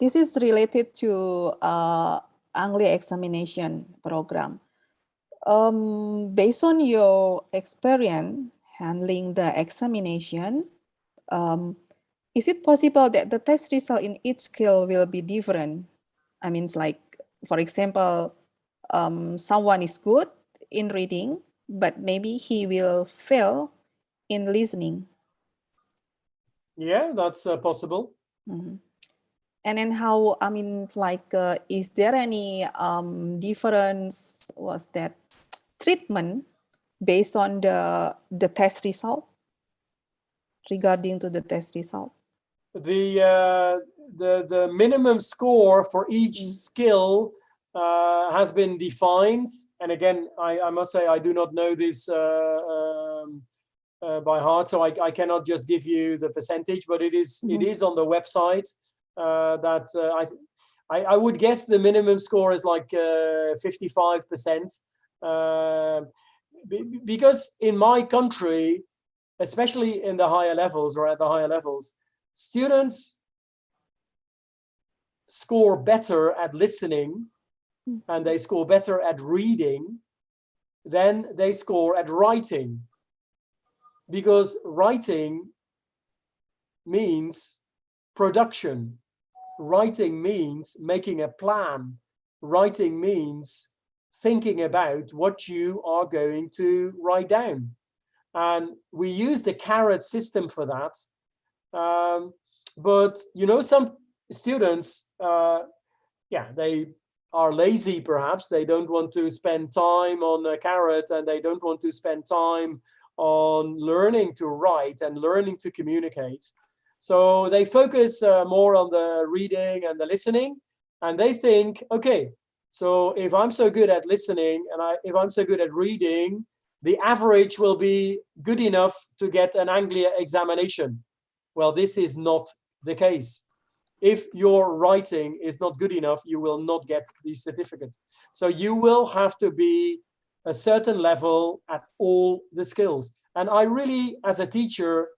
this is related to Anglia examination program. Based on your experience handling the examination, is it possible that the test result in each skill will be different? I mean, like, for example, someone is good in reading, but maybe he will fail in listening. Yeah, that's possible. Mm-hmm. And then how, I mean, like, is there any difference, was that treatment based on the test result, regarding to the test result? The minimum score for each skill has been defined. And again, I must say, I do not know this by heart, so I cannot just give you the percentage, but it is on the website. That I would guess the minimum score is like 55%, because in my country, especially in the higher levels or at the higher levels, students score better at listening and they score better at reading than they score at writing, because writing means production. Writing means making a plan. Writing means thinking about what you are going to write down. And we use the carrot system for that. But, you know, some students, yeah, they are lazy perhaps. They don't want to spend time on a carrot, and they don't want to spend time on learning to write and learning to communicate. So they focus more on the reading and the listening, and they think, okay, so if I'm so good at listening and if I'm so good at reading, the average will be good enough to get an Anglia examination. Well, this is not the case. If your writing is not good enough, you will not get the certificate. So you will have to be a certain level at all the skills. And I really, as a teacher,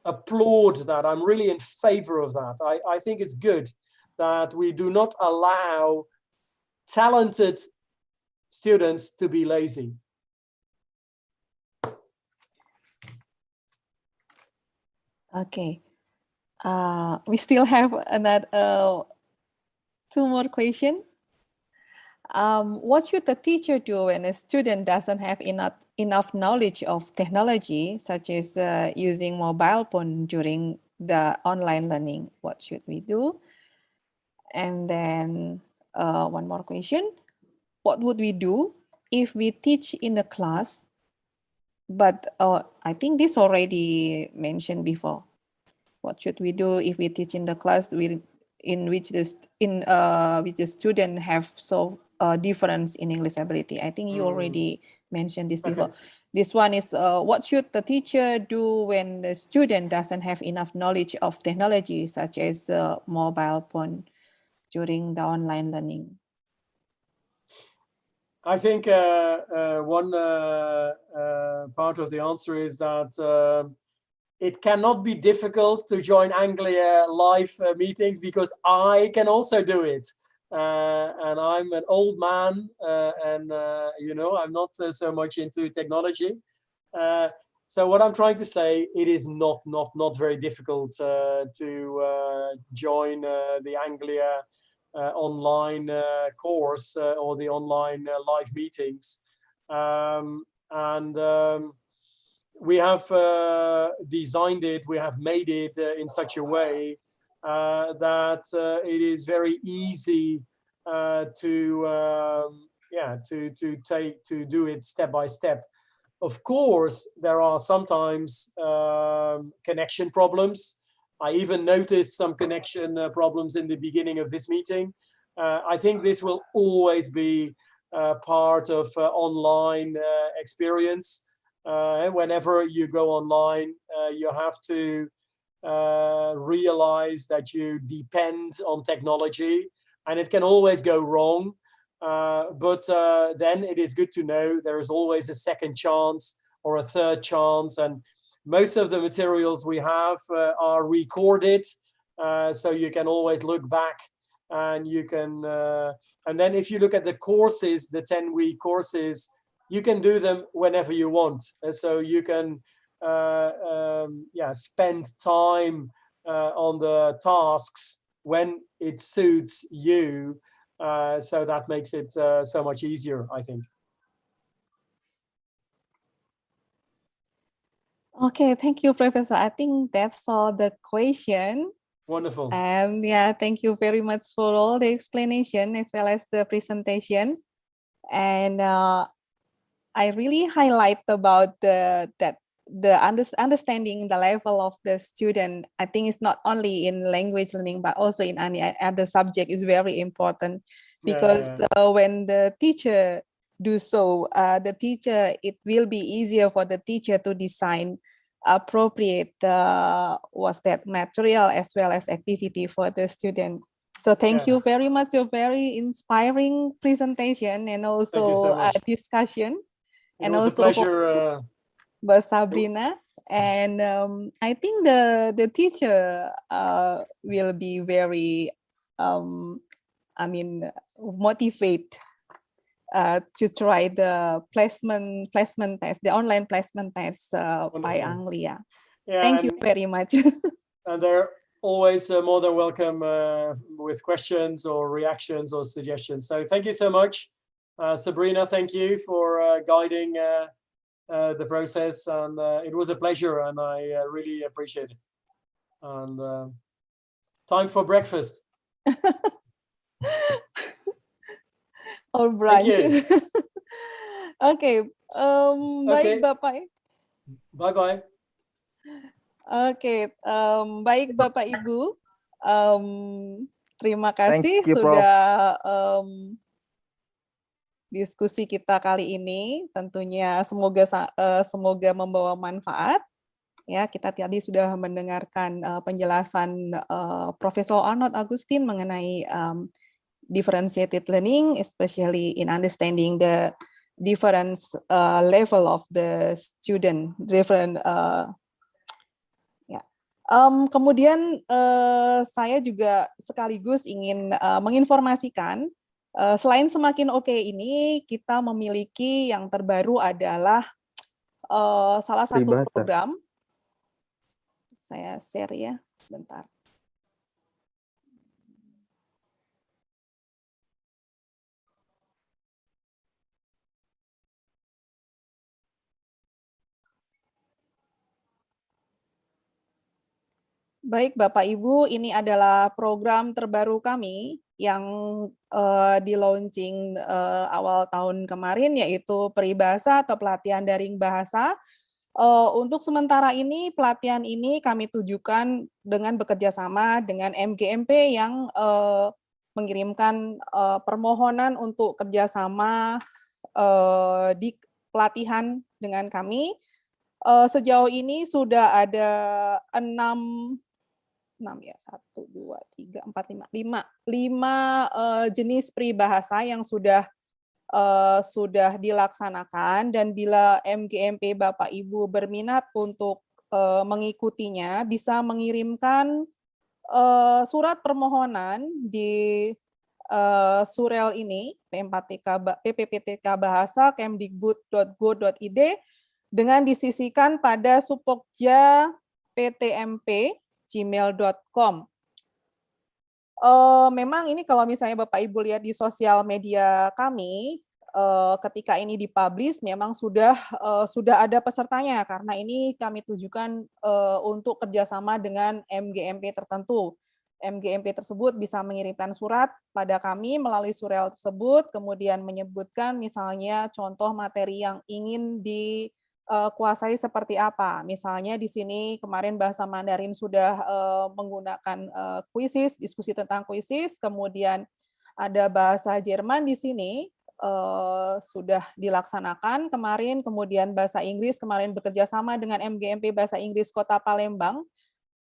applaud that. I'm really in favor of that. I think it's good that we do not allow talented students to be lazy. Okay. We still have another 2 more questions. What should the teacher do when a student doesn't have enough knowledge of technology, such as using mobile phone during the online learning? What should we do? And then one more question. What would we do if we teach in the class, but I think this already mentioned before. What should we do if we teach in the class in which the student have so difference in English ability? I think you already mentioned this before. Okay. This one is what should the teacher do when the student doesn't have enough knowledge of technology, such as mobile phone, during the online learning? I think one part of the answer is that it cannot be difficult to join Anglia live meetings, because I can also do it. and I'm an old man, and you know, I'm not so much into technology. So what I'm trying to say, it is not very difficult to join the Anglia online course or the online live meetings, and we have designed it, we have made it in such a way that it is very easy to do it step by step. Of course, there are sometimes connection problems. I even noticed some connection problems in the beginning of this meeting. I think this will always be part of online experience. Whenever you go online, you have to realize that you depend on technology, and it can always go wrong. But then it is good to know there is always a second chance or a third chance, and most of the materials we have are recorded, so you can always look back, and you can and then if you look at the courses, the 10-week courses, you can do them whenever you want, so you can spend time on the tasks when it suits you. So that makes it so much easier, I think. Okay, thank you, Professor. I think that's all the question. Wonderful. And yeah, thank you very much for all the explanation as well as the presentation. And I really highlight about the understanding the level of the student. I think it's not only in language learning, but also in any other subject is very important, because when the teacher do so, it will be easier for the teacher to design appropriate material as well as activity for the student. So thank you very much. Your very inspiring presentation and also discussion. It was a pleasure. Mbak Sabrina, and I think the teacher will be very, motivate to try the placement test, the online placement test by Anglia. Thank you very much. And they're always more than welcome with questions or reactions or suggestions. So thank you so much, Sabrina. Thank you for guiding the process, and it was a pleasure, and I really appreciate it. And time for breakfast. Or brunch. Okay. Baik, Bapak. Bye-bye. Oke, baik Bapak Ibu. Terima kasih Thank you, sudah diskusi kita kali ini. Tentunya semoga membawa manfaat. Ya, kita tadi sudah mendengarkan penjelasan Profesor Arnold Agustin mengenai differentiated learning, especially in understanding the different level of the student, different. Kemudian saya juga sekaligus ingin menginformasikan, selain semakin oke ini, kita memiliki yang terbaru adalah salah satu program. Saya share ya, bentar. Baik Bapak Ibu, ini adalah program terbaru kami yang di-launching awal tahun kemarin, yaitu peribahasa atau pelatihan daring bahasa. Untuk sementara ini, pelatihan ini kami tujukan dengan bekerja sama dengan MGMP yang mengirimkan permohonan untuk kerjasama di pelatihan dengan kami. Sejauh ini sudah ada 5 jenis peribahasa yang sudah dilaksanakan, dan bila MGMP Bapak Ibu berminat untuk mengikutinya, bisa mengirimkan surat permohonan di surel ini, PPPTK Bahasa kemdikbud.go.id, dengan disisikan pada supokja ptmp@gmail.com. Memang ini kalau misalnya Bapak Ibu lihat di sosial media kami, ketika ini dipublish memang sudah ada pesertanya, karena ini kami tujukan untuk kerjasama dengan MGMP tertentu. MGMP tersebut bisa mengirimkan surat pada kami melalui surel tersebut, kemudian menyebutkan misalnya contoh materi yang ingin dikuasai seperti apa. Misalnya di sini kemarin bahasa Mandarin sudah menggunakan kuisis, diskusi tentang kuisis, kemudian ada bahasa Jerman di sini, sudah dilaksanakan kemarin, kemudian bahasa Inggris kemarin bekerja sama dengan MGMP Bahasa Inggris Kota Palembang,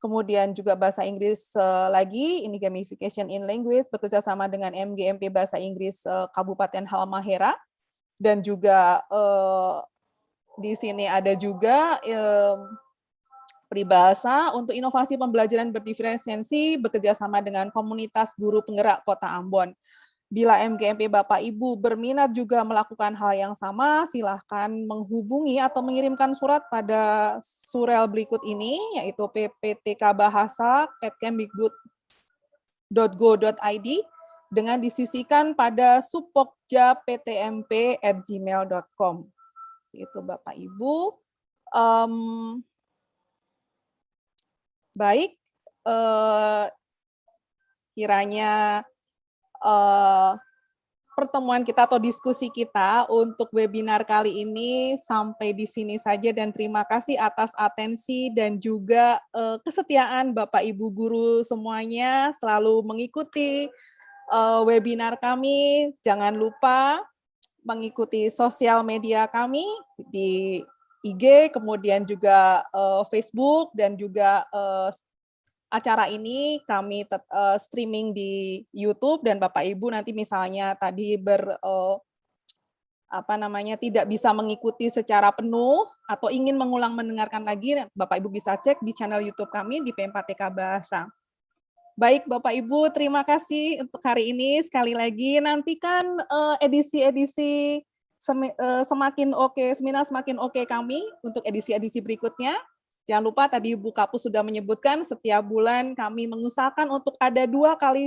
kemudian juga bahasa Inggris lagi, ini gamification in language, bekerja sama dengan MGMP Bahasa Inggris Kabupaten Halmahera, dan juga di sini ada juga peribahasa untuk inovasi pembelajaran berdiferensiasi, bekerja sama dengan komunitas guru penggerak Kota Ambon. Bila MGMP Bapak Ibu berminat juga melakukan hal yang sama, silahkan menghubungi atau mengirimkan surat pada surel berikut ini, yaitu pptkbahasa@kemdikbud.go.id, dengan disisikan pada supokja.ptmp@gmail.com. Itu Bapak Ibu. Baik, kiranya pertemuan kita atau diskusi kita untuk webinar kali ini sampai di sini saja, dan terima kasih atas atensi dan juga kesetiaan Bapak Ibu guru semuanya selalu mengikuti webinar kami. Jangan lupa mengikuti sosial media kami di IG, kemudian juga Facebook, dan juga acara ini kami streaming di YouTube, dan Bapak Ibu nanti misalnya tadi tidak bisa mengikuti secara penuh atau ingin mengulang mendengarkan lagi, Bapak Ibu bisa cek di channel YouTube kami di P4TK Bahasa. Baik Bapak Ibu, terima kasih untuk hari ini. Sekali lagi nantikan edisi-edisi semakin oke, seminar semakin oke kami untuk edisi-edisi berikutnya. Jangan lupa tadi Bu Kapus sudah menyebutkan setiap bulan kami mengusahakan untuk ada 2 kali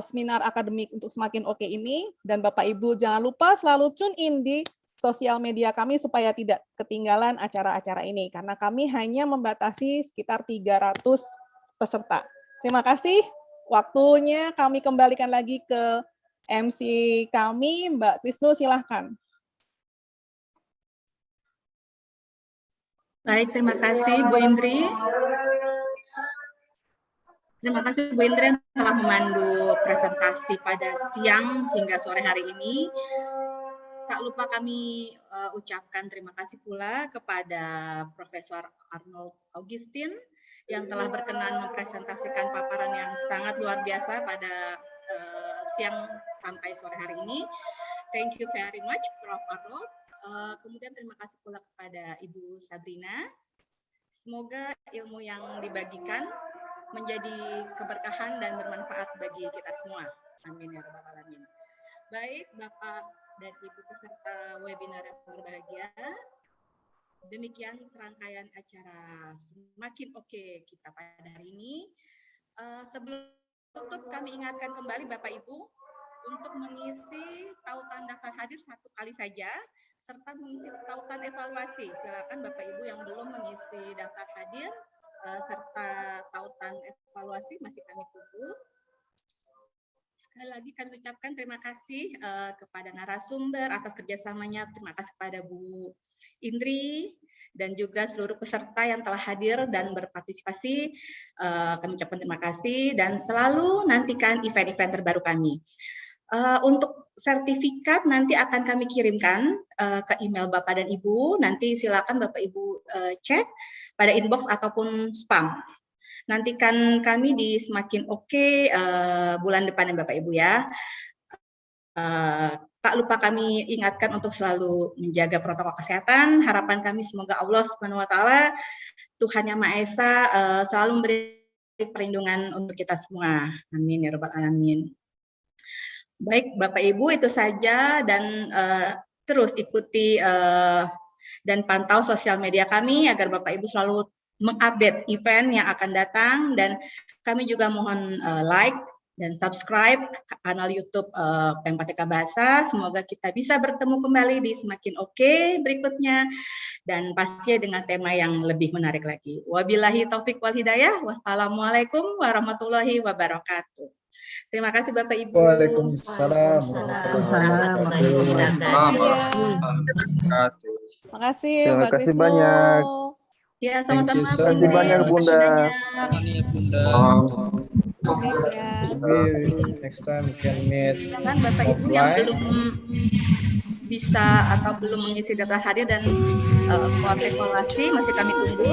seminar akademik untuk semakin oke ini, dan Bapak Ibu jangan lupa selalu tune in di sosial media kami supaya tidak ketinggalan acara-acara ini, karena kami hanya membatasi sekitar 300 peserta. Terima kasih. Waktunya kami kembalikan lagi ke MC kami, Mbak Krisnu, silahkan. Baik, terima kasih Bu Indri. Terima kasih Bu Indri yang telah memandu presentasi pada siang hingga sore hari ini. Tak lupa kami ucapkan terima kasih pula kepada Profesor Arnold Augustin yang telah berkenan mempresentasikan paparan yang sangat luar biasa pada siang sampai sore hari ini. Thank you very much, Prof. Arnold. Kemudian terima kasih pula kepada Ibu Sabrina. Semoga ilmu yang dibagikan menjadi keberkahan dan bermanfaat bagi kita semua. Amin ya rabbal alamin. Baik, Bapak dan Ibu peserta webinar yang berbahagia, demikian serangkaian acara semakin oke kita pada hari ini. Sebelum tutup, kami ingatkan kembali Bapak Ibu untuk mengisi tautan daftar hadir 1 kali saja, serta mengisi tautan evaluasi. Silakan Bapak Ibu yang belum mengisi daftar hadir serta tautan evaluasi masih kami tunggu. Sekali lagi kami ucapkan terima kasih kepada narasumber atas kerjasamanya. Terima kasih kepada Bu Indri dan juga seluruh peserta yang telah hadir dan berpartisipasi. Kami ucapkan terima kasih dan selalu nantikan event-event terbaru kami. Untuk sertifikat nanti akan kami kirimkan ke email Bapak dan Ibu. Nanti silakan Bapak Ibu cek pada inbox ataupun spam. Nantikan kami di semakin oke bulan depan ya Bapak Ibu ya. Tak lupa kami ingatkan untuk selalu menjaga protokol kesehatan. Harapan kami semoga Allah Subhanahu wa taala, Tuhan Yang Maha Esa, selalu memberi perlindungan untuk kita semua. Amin ya rabbal alamin. Baik, Bapak Ibu, itu saja, dan terus ikuti dan pantau sosial media kami agar Bapak Ibu selalu mengupdate event yang akan datang, dan kami juga mohon like dan subscribe kanal YouTube PMPTK Bahasa. Semoga kita bisa bertemu kembali di Semakin Oke berikutnya, dan pastinya dengan tema yang lebih menarik lagi. Wabillahi taufik wal hidayah. Wassalamualaikum warahmatullahi wabarakatuh. Terima kasih Bapak Ibu. Waalaikumsalam warahmatullahi wabarakatuh. Terima kasih, Terima Mbak kasih Krisno. banyak. Ya, Thank you sama-sama. so Terima kasih banyak, Bunda. Maybe next time we can meet Silakan Bapak Ibu yang offline. belum bisa atau belum mengisi daftar hadir dan form evaluasi masih kami tunggu.